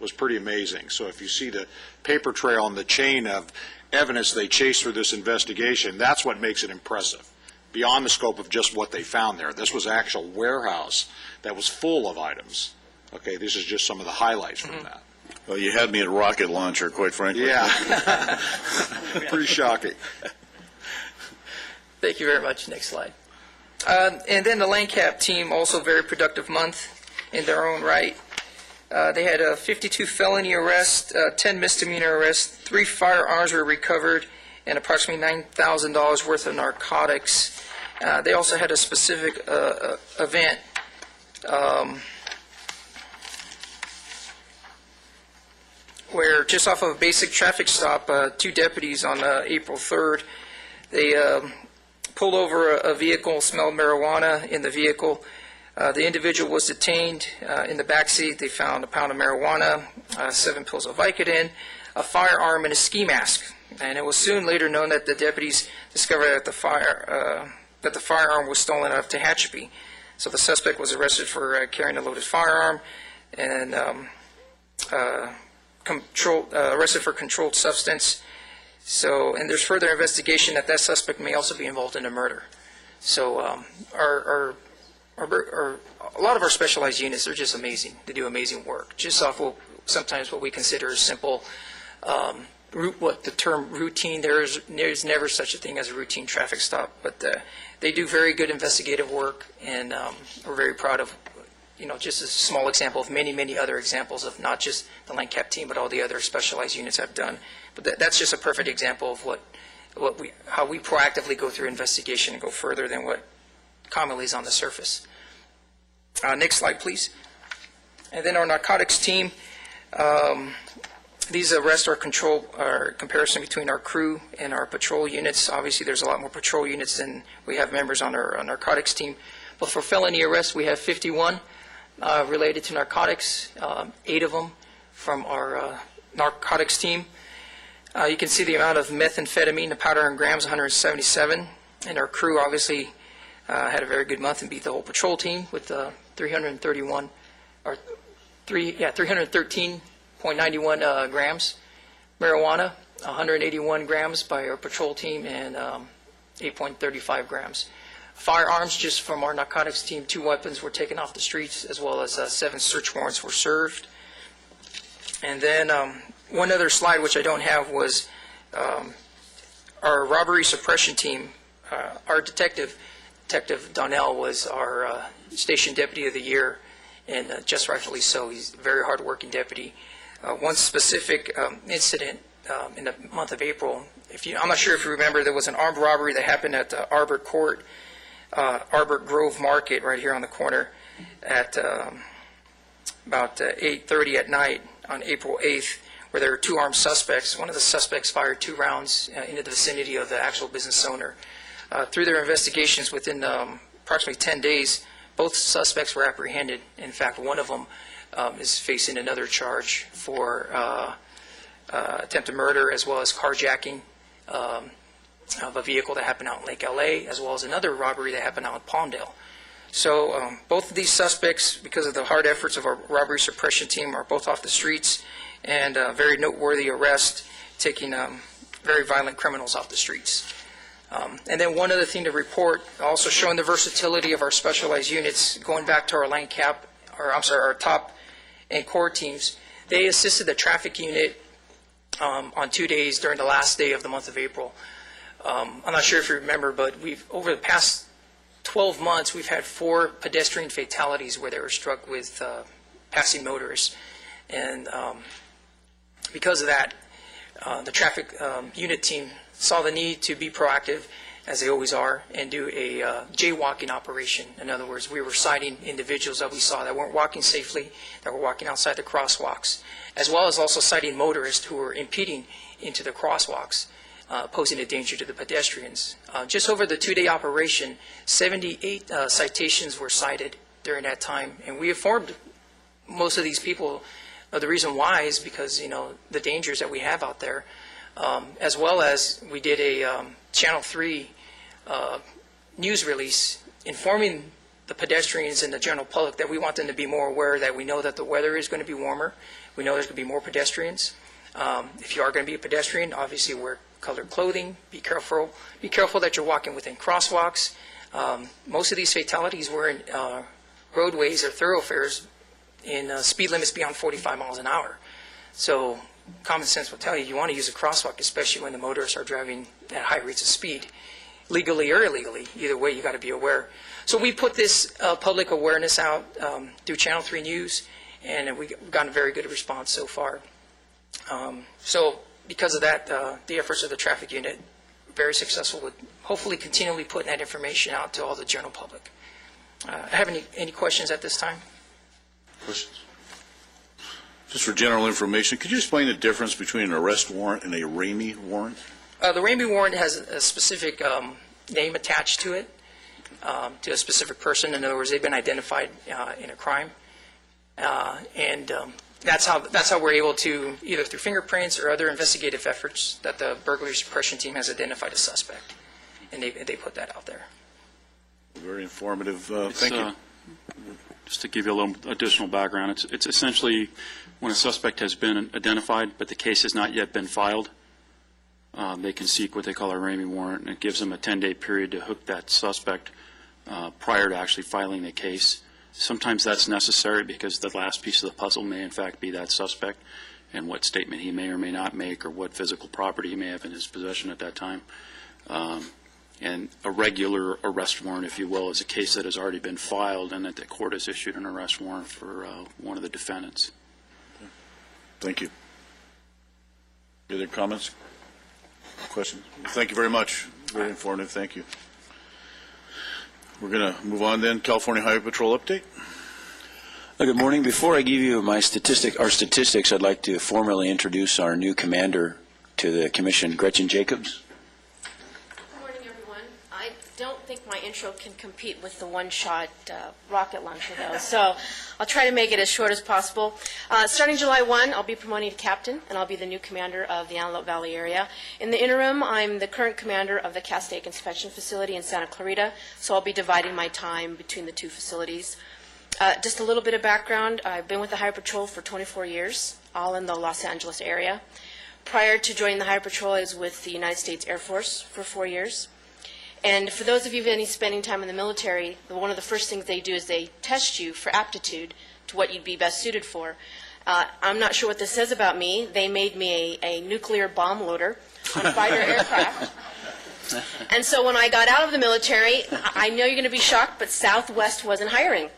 was pretty amazing. So if you see the paper trail and the chain of evidence they chased through this investigation, that's what makes it impressive, beyond the scope of just what they found there. This was an actual warehouse that was full of items. Okay, this is just some of the highlights from that. Well, you had me at rocket launcher, quite frankly. Yeah. Pretty shocking. Thank you very much. Next slide. And then the LANCAP team, also very productive month in their own right. They had 52 felony arrests, 10 misdemeanor arrests, 3 firearms were recovered, and approximately $9,000 worth of narcotics. They also had a specific event where just off of a basic traffic stop, 2 deputies on April 3rd, they pulled over a vehicle, smelled marijuana in the vehicle. The individual was detained in the back seat. They found a pound of marijuana, 7 pills of Vicodin, a firearm, and a ski mask. And it was soon later known that the deputies discovered that the firearm was stolen out of Tehachapi. So the suspect was arrested for carrying a loaded firearm and arrested for controlled substance. So, and there's further investigation that that suspect may also be involved in a murder. So a lot of our specialized units are just amazing. They do amazing work. Just off sometimes what we consider as simple, what the term routine, there's never such a thing as a routine traffic stop, but they do very good investigative work, and we're very proud of, just a small example of many, many other examples of not just the LANCAP team, but all the other specialized units have done. But that's just a perfect example of how we proactively go through investigation and go further than what commonly is on the surface. Next slide, please. And then our narcotics team. These arrests are comparison between our crew and our patrol units. Obviously, there's a lot more patrol units than we have members on our narcotics team. But for felony arrests, we have 51 related to narcotics, 8 of them from our narcotics team. You can see the amount of methamphetamine, the powder in grams, 177. And our crew obviously had a very good month and beat the whole patrol team with 313.91 grams. Marijuana, 181 grams by our patrol team, and 8.35 grams. Firearms, just from our narcotics team, 2 weapons were taken off the streets, as well as 7 search warrants were served. And then one other slide, which I don't have, was our robbery suppression team. Our Detective Donnell, was our station deputy of the year, and just rightfully so. He's a very hard-working deputy. One specific incident in the month of April, I'm not sure if you remember, there was an armed robbery that happened at Arbor Court, Arbor Grove Market, right here on the corner, at about 8:30 at night on April 8th, where there were 2 armed suspects. One of the suspects fired 2 rounds into the vicinity of the actual business owner. Through their investigations, within approximately 10 days, both suspects were apprehended. In fact, one of them is facing another charge for attempted murder, as well as carjacking of a vehicle that happened out in Lake LA, as well as another robbery that happened out in Palmdale. So both of these suspects, because of the hard efforts of our robbery suppression team, are both off the streets, and very noteworthy arrest, taking very violent criminals off the streets. And then one other thing to report, also showing the versatility of our specialized units, going back to our our top and core teams. They assisted the traffic unit on 2 days during the last day of the month of April. I'm not sure if you remember, but over the past 12 months, we've had 4 pedestrian fatalities where they were struck with passing motorists. And because of that, the traffic unit team saw the need to be proactive, as they always are, and do a jaywalking operation. In other words, we were citing individuals that we saw that weren't walking safely, that were walking outside the crosswalks, as well as also citing motorists who were impeding into the crosswalks, posing a danger to the pedestrians. Just over the 2-day operation, 78 citations were cited during that time, and we informed most of these people the reason why is because, the dangers that we have out there, as well as we did a Channel 3 news release informing the pedestrians and the general public that we want them to be more aware that we know that the weather is going to be warmer. We know there's going to be more pedestrians. If you are going to be a pedestrian, obviously wear colored clothing. Be careful that you're walking within crosswalks. Most of these fatalities were in roadways or thoroughfares in speed limits beyond 45 miles an hour. So common sense will tell you want to use a crosswalk, especially when the motorists are driving at high rates of speed, legally or illegally. Either way, you got to be aware. So we put this public awareness out through Channel 3 News, and we've gotten a very good response so far. So because of that, the efforts of the traffic unit, very successful with hopefully continually putting that information out to all the general public. Have any questions at this time? Questions? Just for general information, could you explain the difference between an arrest warrant and a Ramey warrant? The Ramey warrant has a specific name attached to it, to a specific person. In other words, they've been identified in a crime, and that's how we're able to, either through fingerprints or other investigative efforts, that the burglary suppression team has identified a suspect, and they put that out there. Very informative. Thank you. Just to give you a little additional background, it's essentially when a suspect has been identified but the case has not yet been filed, they can seek what they call a Ramey warrant, and it gives them a 10-day period to hook that suspect prior to actually filing the case. Sometimes that's necessary because the last piece of the puzzle may in fact be that suspect and what statement he may or may not make or what physical property he may have in his possession at that time. And a regular arrest warrant, if you will, is a case that has already been filed and that the court has issued an arrest warrant for one of the defendants. Thank you. Any other comments? Questions? Thank you very much. Very informative. Thank you. We're going to move on then. California Highway Patrol update. Good morning. Before I give you our statistics, I'd like to formally introduce our new commander to the commission, Gretchen Jacobs. Good morning, everyone. I don't think my intro can compete with the one-shot rocket launcher, though, so I'll try to make it as short as possible. Starting July 1, I'll be promoting to captain, and I'll be the new commander of the Antelope Valley area. In the interim, I'm the current commander of the Castaic Inspection Facility in Santa Clarita, so I'll be dividing my time between the two facilities. Just a little bit of background, I've been with the Highway Patrol for 24 years, all in the Los Angeles area. Prior to joining the Highway Patrol, I was with the United States Air Force for 4 years. And for those of you who have been spending time in the military, one of the first things they do is they test you for aptitude to what you'd be best suited for. I'm not sure what this says about me. They made me a nuclear bomb loader on fighter aircraft. And so when I got out of the military, I know you're going to be shocked, but Southwest wasn't hiring.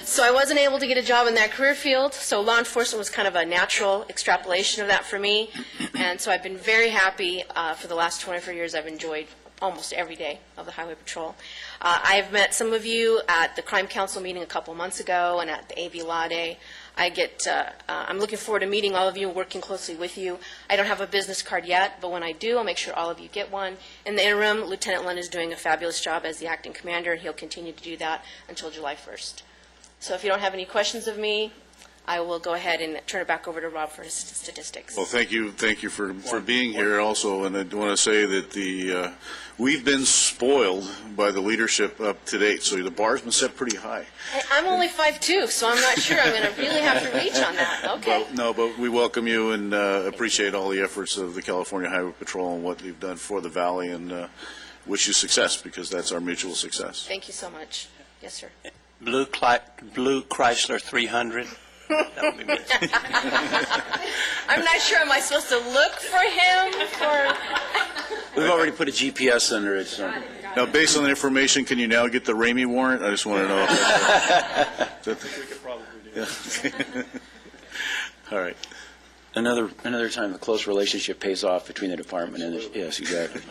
So I wasn't able to get a job in that career field, so law enforcement was kind of a natural extrapolation of that for me. And so I've been very happy for the last 24 years. I've enjoyed almost every day of the Highway Patrol. I've met some of you at the Crime Council meeting a couple months ago and at the AV Law Day. I'm looking forward to meeting all of you and working closely with you. I don't have a business card yet, but when I do, I'll make sure all of you get one. In the interim, Lieutenant Lund is doing a fabulous job as the acting commander, and he'll continue to do that until July 1st. So if you don't have any questions of me, I will go ahead and turn it back over to Rob for his statistics. Well, thank you for being here also, and I want to say that we've been spoiled by the leadership up to date, so the bar's been set pretty high. I'm only 5'2", so I'm not sure I'm going to really have to reach on that. Okay. But we welcome you and appreciate all the efforts of the California Highway Patrol and what you've done for the Valley, and wish you success, because that's our mutual success. Thank you so much. Yes, sir. Blue Chrysler 300. That would be me. I'm not sure. Am I supposed to look for him? We've already put a GPS under it. So. Now, based on the information, can you now get the Ramey warrant? I just want to know. We could probably do that. All right. Another time, a close relationship pays off between the department and the, yes, exactly.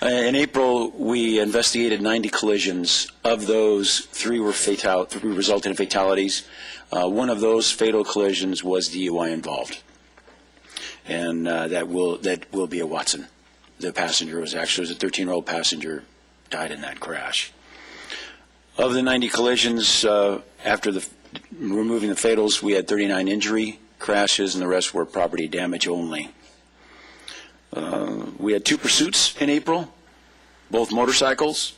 In April, we investigated 90 collisions. Of those, 3 resulted in fatalities. One of those fatal collisions was DUI involved, and that will be a Watson. The passenger was a 13-year-old passenger, died in that crash. Of the 90 collisions, after removing the fatals, we had 39 injury crashes, and the rest were property damage only. We had 2 pursuits in April, both motorcycles,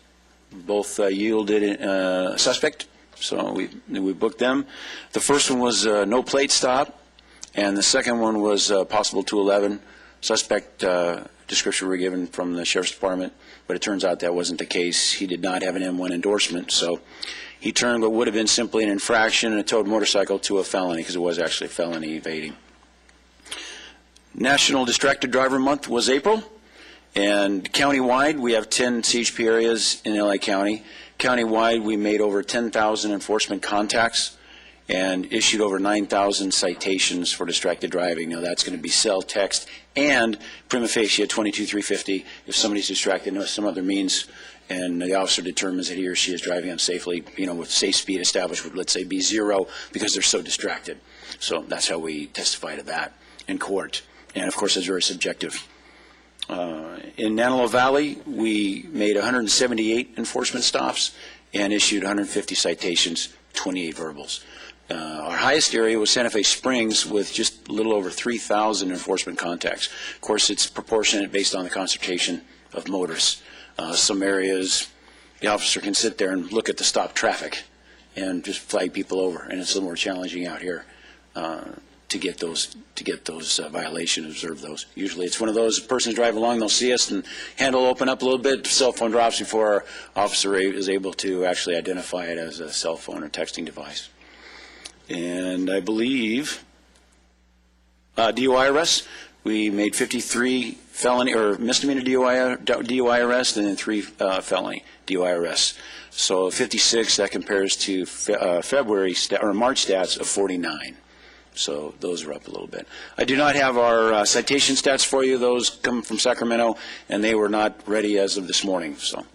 both yielded a suspect, so we booked them. The first one was no plate stop, and the second one was possible 211. Suspect description were given from the Sheriff's Department, but it turns out that wasn't the case. He did not have an M1 endorsement, so he turned what would have been simply an infraction and a towed motorcycle to a felony, because it was actually felony evading. National Distracted Driver Month was April, and countywide we have 10 CHP areas in LA County. Countywide we made over 10,000 enforcement contacts and issued over 9,000 citations for distracted driving. Now that's going to be cell, text, and prima facie at 22-350 if somebody's distracted with some other means and the officer determines that he or she is driving unsafely, with safe speed established would, let's say, be 0 because they're so distracted. So that's how we testify to that in court. And, of course, it's very subjective. In Antelope Valley, we made 178 enforcement stops and issued 150 citations, 28 verbals. Our highest area was Santa Fe Springs with just a little over 3,000 enforcement contacts. Of course, it's proportionate based on the concentration of motorists. Some areas, the officer can sit there and look at the stop traffic and just flag people over, and it's a little more challenging out here. To get those violations, observe those. Usually it's one of those, a person's driving along, they'll see us and handle will open up a little bit, cell phone drops before our officer is able to actually identify it as a cell phone or texting device. And I believe DUI arrests, we made 53 felony or misdemeanor DUI arrests and then 3 felony DUI arrests. So 56, that compares to March stats of 49. So those are up a little bit. I do not have our citation stats for you. Those come from Sacramento, and they were not ready as of this morning. So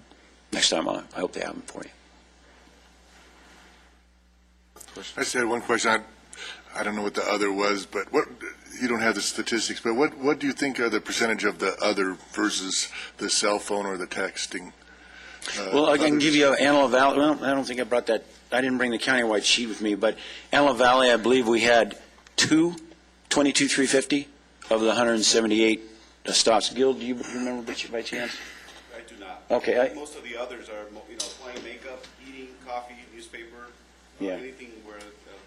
next time I hope they have them for you. I just had one question. I don't know what the other was, but you don't have the statistics, but what do you think are the percentage of the other versus the cell phone or the texting? Well, I can others. give you Antelope Valley. Well, I don't think I brought that. I didn't bring the countywide sheet with me, but Antelope Valley, I believe we had 22,350 of the 178 stops. Gil, do you remember by chance? I do not. Okay. Most of the others are, applying makeup, eating, coffee, newspaper, Yeah. anything where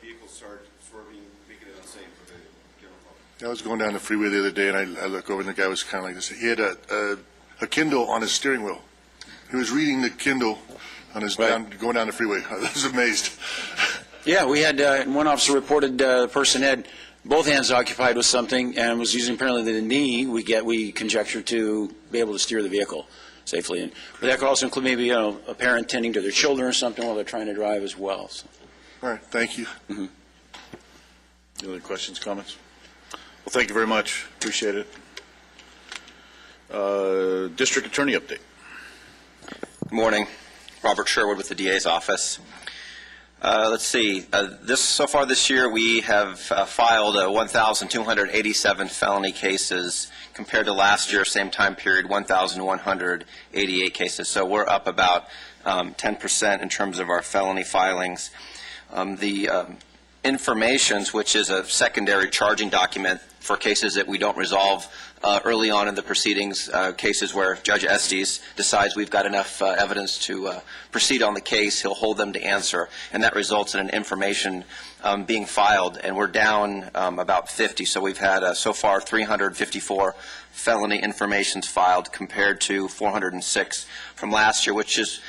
vehicles start swerving, making it unsafe for the general public. I was going down the freeway the other day, and I look over, and the guy was kind of like this. He had a Kindle on his steering wheel. He was reading the Kindle on his going down the freeway. I was amazed. Yeah, we had one officer reported the person had both hands occupied with something and was using apparently the knee. We conjecture to be able to steer the vehicle safely, but that could also include maybe a parent tending to their children or something while they're trying to drive as well. So. All right, thank you. Mm-hmm. Any other questions, comments? Well, thank you very much. Appreciate it. District Attorney update. Good morning. Robert Sherwood with the DA's office. Let's see. So far this year, we have filed 1,287 felony cases compared to last year, same time period, 1,188 cases. So we're up about 10% in terms of our felony filings. The informations, which is a secondary charging document for cases that we don't resolve early on in the proceedings, cases where Judge Estes decides we've got enough evidence to proceed on the case, he'll hold them to answer, and that results in an information being filed, and we're down about 50. So we've had so far 354 felony informations filed compared to 406 from last year, which is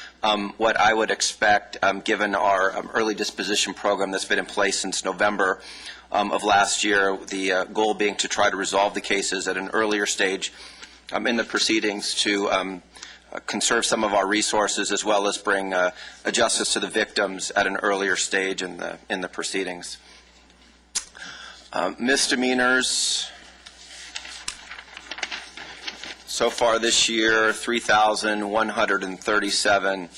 what I would expect given our early disposition program that's been in place since November of last year, the goal being to try to resolve the cases at an earlier stage in the proceedings to conserve some of our resources as well as bring justice to the victims at an earlier stage in the proceedings. Misdemeanors. So far this year, 3,137.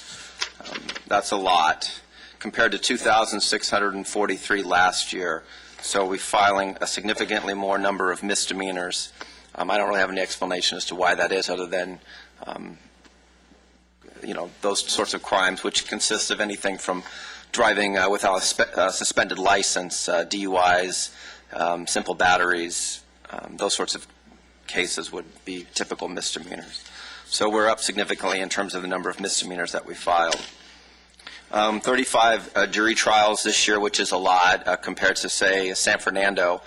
That's a lot compared to 2,643 last year. So we're filing a significantly more number of misdemeanors. I don't really have any explanation as to why that is other than, those sorts of crimes, which consist of anything from driving without a suspended license, DUIs, simple batteries, those sorts of cases would be typical misdemeanors. So we're up significantly in terms of the number of misdemeanors that we filed. 35 jury trials this year, which is a lot compared to, say, San Fernando,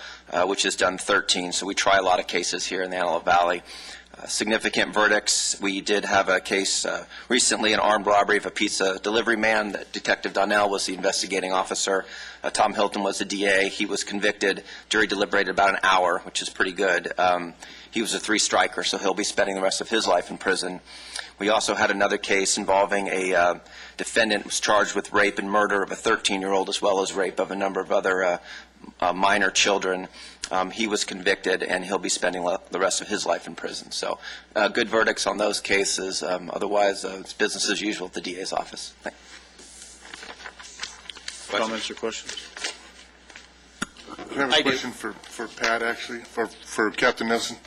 which has done 13. So we try a lot of cases here in the Antelope Valley. Significant verdicts. We did have a case recently, an armed robbery of a pizza delivery man. That Detective Donnell was the investigating officer. Tom Hilton was the DA. He was convicted. Jury deliberated about an hour, which is pretty good. He was a three-striker, so he'll be spending the rest of his life in prison. We also had another case involving a defendant who was charged with rape and murder of a 13-year-old as well as rape of a number of other minor children. He was convicted, and he'll be spending the rest of his life in prison. So good verdicts on those cases. Otherwise, it's business as usual at the DA's office. Comments or questions? I have a question for Pat, actually, for Captain Nelson.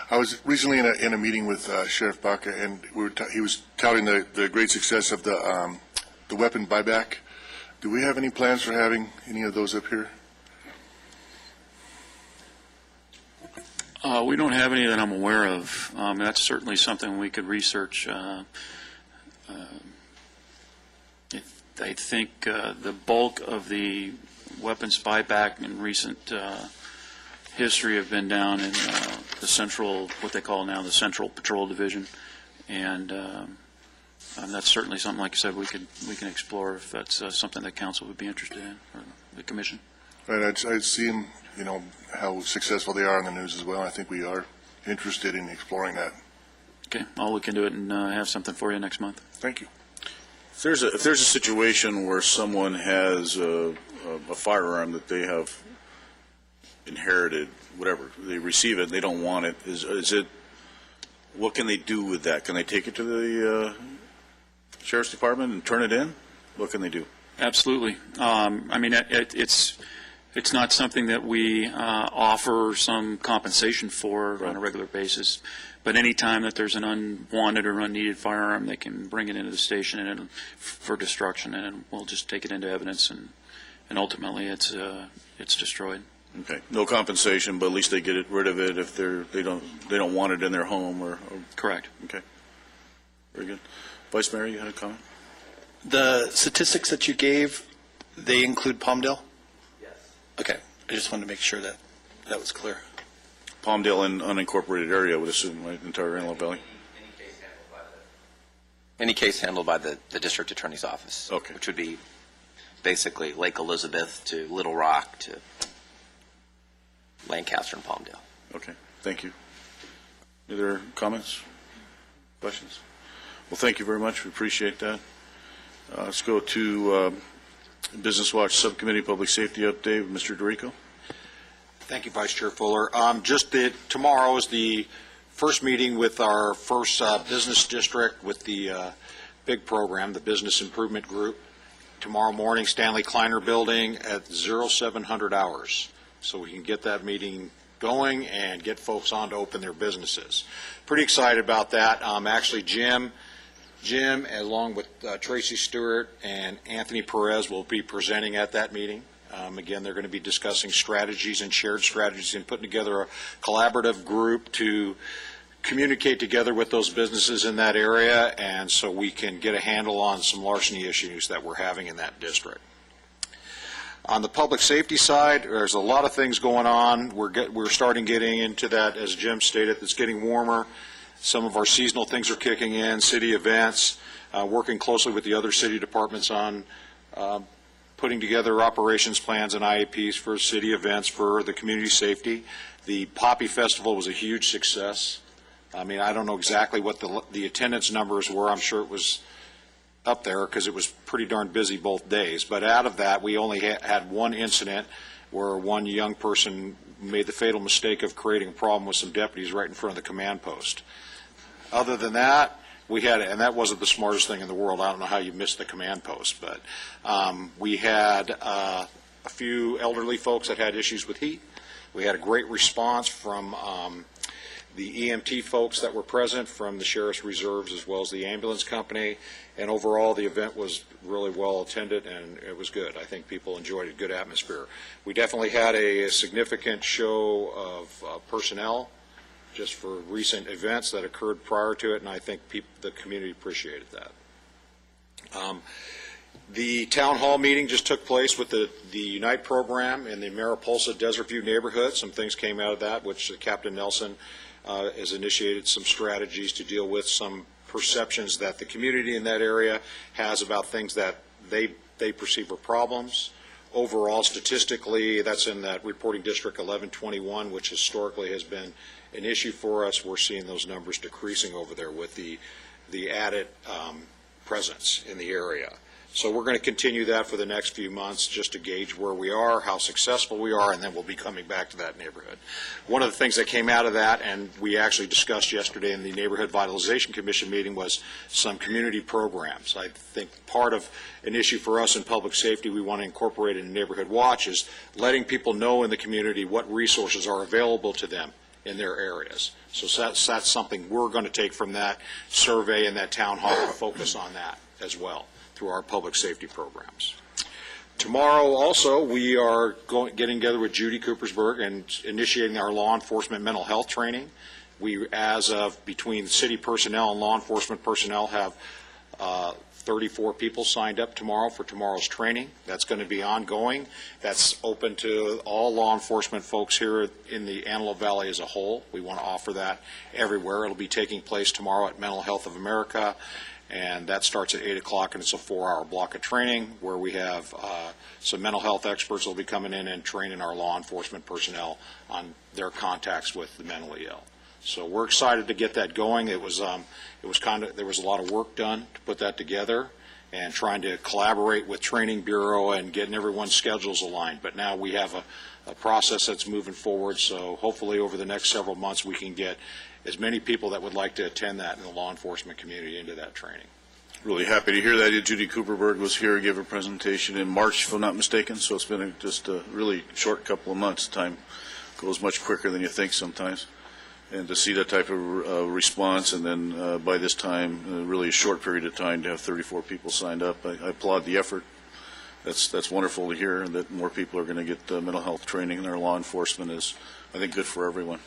I was recently in a meeting with Sheriff Baca, and he was touting the great success of the weapon buyback. Do we have any plans for having any of those up here? We don't have any that I'm aware of. That's certainly something we could research. I think the bulk of the weapons buyback in recent history have been down in the central, what they call now the Central Patrol Division, and that's certainly something, like I said, we can explore if that's something that council would be interested in, or the commission. Right, I've seen how successful they are on the news as well. I think we are interested in exploring that. Okay, I'll look into it and have something for you next month. Thank you. If there's a situation where someone has a firearm that they have inherited, whatever, they receive it, they don't want it, is it, what can they do with that? Can they take it to the Sheriff's Department and turn it in? What can they do? Absolutely. I mean, it's It's not something that we offer some compensation for on a regular basis, but any time that there's an unwanted or unneeded firearm, they can bring it into the station and for destruction, and we'll just take it into evidence, and ultimately it's destroyed. Okay, no compensation, but at least they get rid of it if they don't want it in their home or correct. Okay, very good. Vice Mayor, you had a comment? The statistics that you gave, they include Palmdale? Yes. Okay, I just wanted to make sure that that was clear. Palmdale and unincorporated area, I would assume, right, entire Antelope Valley? Any case handled by the district attorney's office. Okay. Which would be basically Lake Elizabeth to Little Rock to Lancaster and Palmdale. Okay, thank you. Any other comments, questions? Well, thank you very much. We appreciate that. Let's go to Business Watch Subcommittee Public Safety Update. Mr. Dorico. Thank you, Vice Chair Fuller. Tomorrow is the first meeting with our first business district with the big program, the Business Improvement Group. Tomorrow morning, Stanley Kleiner Building at 0700 hours. So we can get that meeting going and get folks on to open their businesses. Pretty excited about that. Actually, Jim, along with Tracy Stewart and Anthony Perez, will be presenting at that meeting. Again, they're going to be discussing strategies and shared strategies and putting together a collaborative group to communicate together with those businesses in that area, and so we can get a handle on some larceny issues that we're having in that district. On the public safety side, there's a lot of things going on. We're starting getting into that, as Jim stated, it's getting warmer. Some of our seasonal things are kicking in, city events, working closely with the other city departments on putting together operations plans and IAPs for city events for the community safety. The Poppy Festival was a huge success. I mean, I don't know exactly what the attendance numbers were. I'm sure it was up there because it was pretty darn busy both days. But out of that, we only had one incident where one young person made the fatal mistake of creating a problem with some deputies right in front of the command post. Other than that, we had, and that wasn't the smartest thing in the world. I don't know how you missed the command post, but we had a few elderly folks that had issues with heat. We had a great response from the EMT folks that were present, from the Sheriff's Reserves as well as the ambulance company, and overall the event was really well attended and it was good. I think people enjoyed a good atmosphere. We definitely had a significant show of personnel just for recent events that occurred prior to it, and I think the community appreciated that. The town hall meeting just took place with the Unite program in the Mariposa Desert View neighborhood. Some things came out of that, which Captain Nelson has initiated some strategies to deal with some perceptions that the community in that area has about things that they perceive are problems. Overall, statistically, that's in that reporting district 1121, which historically has been an issue for us. We're seeing those numbers decreasing over there with the added presence in the area. So we're going to continue that for the next few months just to gauge where we are, how successful we are, and then we'll be coming back to that neighborhood. One of the things that came out of that, and we actually discussed yesterday in the Neighborhood Vitalization Commission meeting, was some community programs. I think part of an issue for us in public safety we want to incorporate in Neighborhood Watch is letting people know in the community what resources are available to them in their areas. So that's something we're going to take from that survey and that town hall and focus on that as well through our public safety programs. Tomorrow also we are getting together with Judy Coopersburg and initiating our law enforcement mental health training. We, as of between city personnel and law enforcement personnel, have 34 people signed up tomorrow for tomorrow's training. That's going to be ongoing. That's open to all law enforcement folks here in the Antelope Valley as a whole. We want to offer that everywhere. It'll be taking place tomorrow at Mental Health of America, and that starts at 8 o'clock, and it's a 4-hour block of training where we have some mental health experts will be coming in and training our law enforcement personnel on their contacts with the mentally ill. So we're excited to get that going. There was a lot of work done to put that together and trying to collaborate with Training Bureau and getting everyone's schedules aligned. But now we have a process that's moving forward, so hopefully over the next several months we can get as many people that would like to attend that in the law enforcement community into that training. Really happy to hear that. Judy Cooperberg was here, gave a presentation in March, if I'm not mistaken, so it's been just a really short couple of months. Time goes much quicker than you think sometimes. And to see that type of response, and then by this time, really a short period of time, to have 34 people signed up, I applaud the effort. That's wonderful to hear, and that more people are going to get mental health training in their law enforcement is, I think, good for everyone.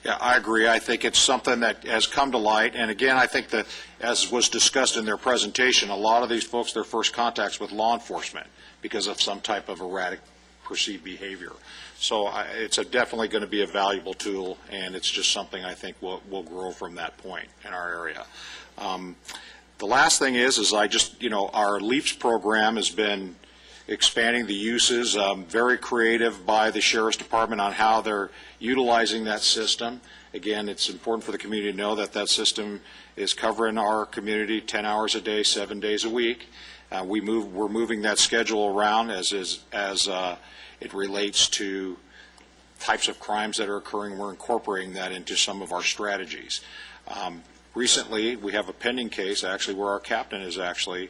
Yeah, I agree. I think it's something that has come to light. And again, I think that, as was discussed in their presentation, a lot of these folks, their first contacts with law enforcement because of some type of erratic perceived behavior. So it's definitely going to be a valuable tool, and it's just something I think will grow from that point in our area. The last thing is I just, our LEAPS program has been expanding the uses, very creative by the Sheriff's Department on how they're utilizing that system. Again, it's important for the community to know that that system is covering our community 10 hours a day, 7 days a week. We're moving that schedule around as it relates to types of crimes that are occurring. We're incorporating that into some of our strategies. Recently, we have a pending case, actually, where our captain is actually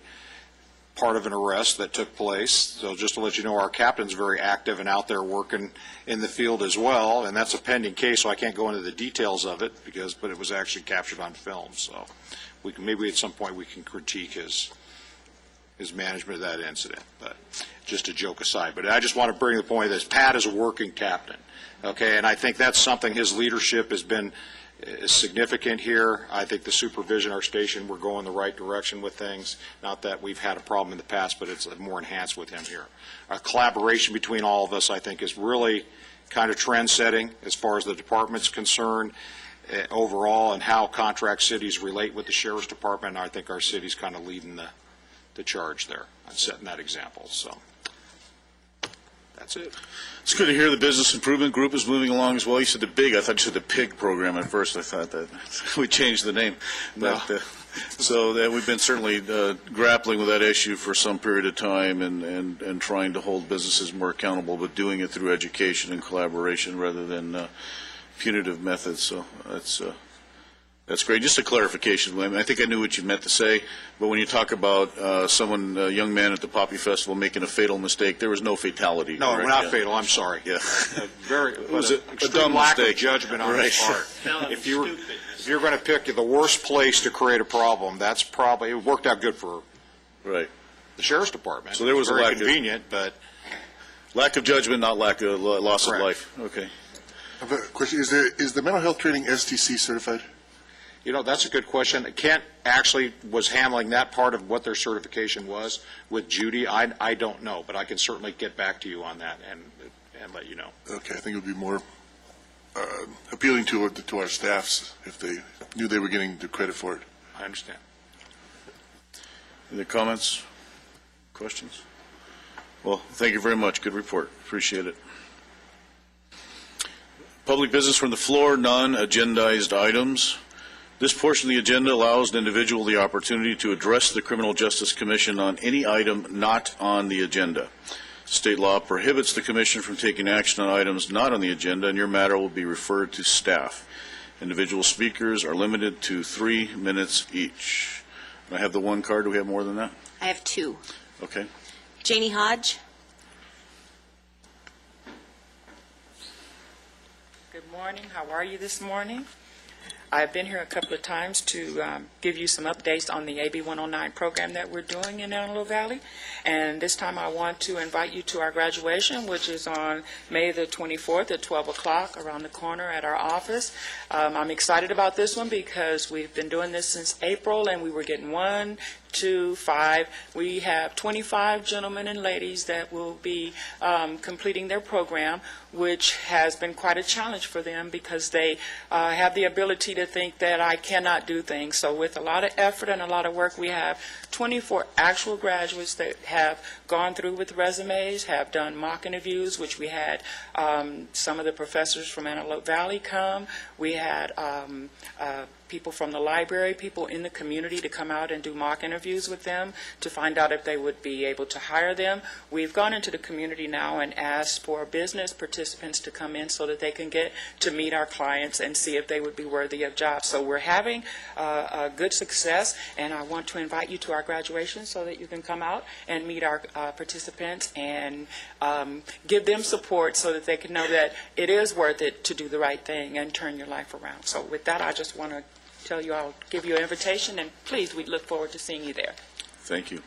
part of an arrest that took place. So just to let you know, our captain's very active and out there working in the field as well, and that's a pending case, so I can't go into the details of it, but it was actually captured on film. So maybe at some point we can critique his management of that incident. But just a joke aside. But I just want to bring the point that Pat is a working captain, okay? And I think that's something, his leadership has been significant here. I think the supervision, our station, we're going the right direction with things. Not that we've had a problem in the past, but it's more enhanced with him here. Our collaboration between all of us, I think, is really kind of trend-setting as far as the department's concerned overall, and how contract cities relate with the Sheriff's Department. And I think our city's kind of leading the charge there on setting that example. So that's it. It's good to hear the Business Improvement Group is moving along as well. You said the BIG. I thought you said the PIG program at first. I thought that we changed the name. No. But, so we've been certainly grappling with that issue for some period of time, and trying to hold businesses more accountable, but doing it through education and collaboration rather than punitive methods. So that's great. Just a clarification. I think I knew what you meant to say, but when you talk about a young man at the Poppy Festival making a fatal mistake, there was no fatality. No, correct? not fatal. I'm sorry. Yeah. It was a extreme dumb lack mistake. of judgment on his Right. part. If you're going to pick the worst place to create a problem, that's probably, it worked out good for Right. the Sheriff's Department. So there was a very lack of- convenient, but Lack of judgment, not lack of loss Correct. of life. Okay. I have a question. Is the mental health training STC certified? That's a good question. Kent actually was handling that part of what their certification was with Judy. I don't know, but I can certainly get back to you on that and let you know. Okay, I think it would be more appealing to our staffs if they knew they were getting the credit for it. I understand. Any comments, questions? Well, thank you very much. Good report. Appreciate it. Public business from the floor, non-agendized items. This portion of the agenda allows an individual the opportunity to address the Criminal Justice Commission on any item not on the agenda. State law prohibits the Commission from taking action on items not on the agenda, and your matter will be referred to staff. Individual speakers are limited to 3 minutes each. I have the one card. Do we have more than that? I have two. Okay. Janie Hodge. Good morning. How are you this morning? I've been here a couple of times to give you some updates on the AB 109 program that we're doing in Antelope Valley. And this time I want to invite you to our graduation, which is on May the 24th at 12 o'clock around the corner at our office. I'm excited about this one because we've been doing this since April, and we were getting 1, 2, 5. We have 25 gentlemen and ladies that will be completing their program, which has been quite a challenge for them because they have the ability to think that I cannot do things. So with a lot of effort and a lot of work, we have 24 actual graduates that have gone through with resumes, have done mock interviews, which we had some of the professors from Antelope Valley come. We had people from the library, people in the community to come out and do mock interviews with them to find out if they would be able to hire them. We've gone into the community now and asked for business participants to come in so that they can get to meet our clients and see if they would be worthy of jobs. So we're having a good success, and I want to invite you to our graduation so that you can come out and meet our participants and give them support so that they can know that it is worth it to do the right thing and turn your life around. So with that, I just want to tell you I'll give you an invitation, and please, we look forward to seeing you there. Thank you.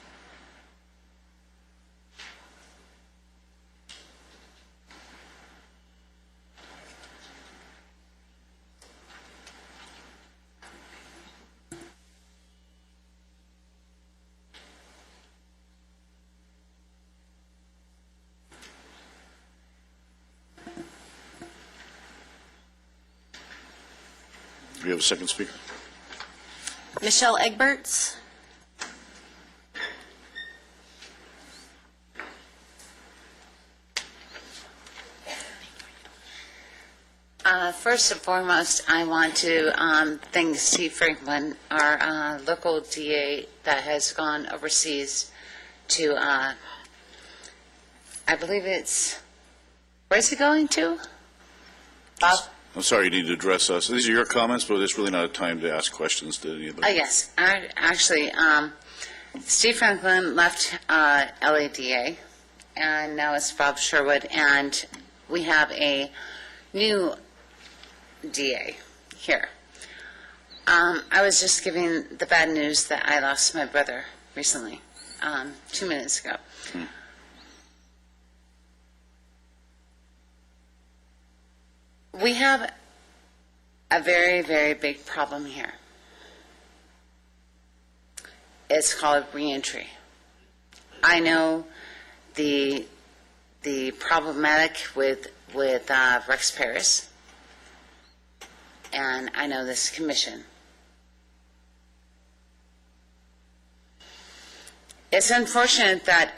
Do we have a second speaker? Michelle Egberts. First and foremost, I want to thank Steve Franklin, our local DA that has gone overseas to, I believe it's, where's he going to? Bob? I'm sorry, you need to address us. These are your comments, but it's really not a time to ask questions to anybody. Yes. Actually, Steve Franklin left LADA, and now it's Bob Sherwood, and we have a new DA here. I was just giving the bad news that I lost my brother recently, 2 minutes ago. We have a very, very big problem here. It's called reentry. I know the problematic with Rex Paris, and I know this commission. It's unfortunate that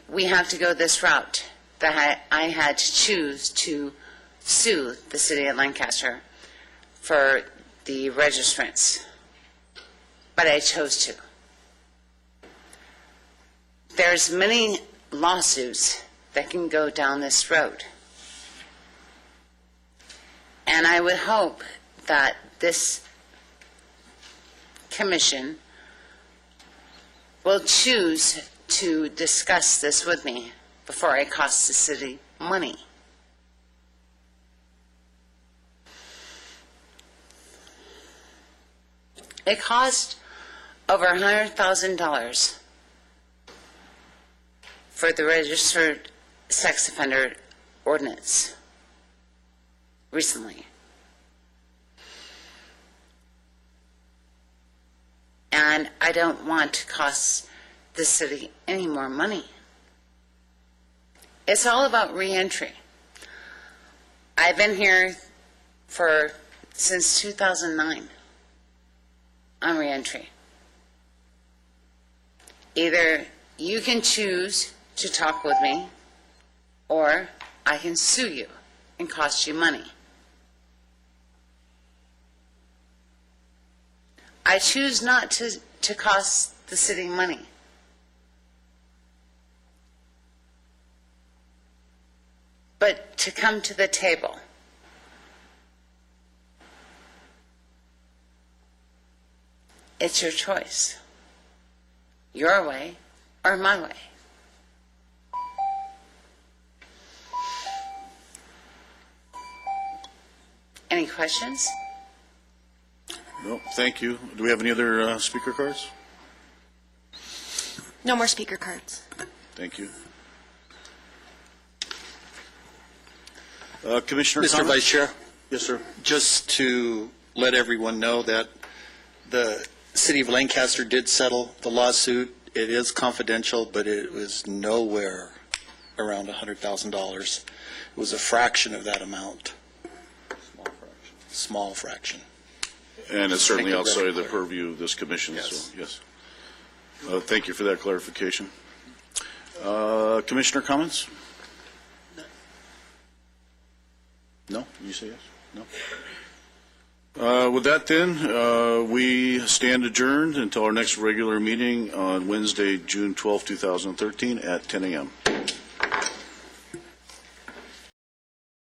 we have to go this route, that I had to choose to sue the city of Lancaster for the registrants, but I chose to. There's many lawsuits that can go down this road, and I would hope that this commission will choose to discuss this with me before it costs the city money. It cost over $100,000 for the registered sex offender ordinance recently. And I don't want to cost the city any more money. It's all about reentry. I've been here since 2009 on reentry. Either you can choose to talk with me, or I can sue you and cost you money. I choose not to cost the city money. But to come to the table. It's your choice. Your way or my way. Any questions? No, thank you. Do we have any other speaker cards? No more speaker cards. Thank you. Commissioner Mr. comments? Vice Chair? Yes, sir. Just to let everyone know that the City of Lancaster did settle the lawsuit. It is confidential, but it was nowhere around $100,000. It was a fraction of that amount. Small fraction. And it's certainly Make it outside very the clear. purview of this commission, Yes. so, yes. Thank you for that clarification. Commissioner comments? No. You say yes? No? With that then, we stand adjourned until our next regular meeting on Wednesday, June 12, 2013 at 10 a.m.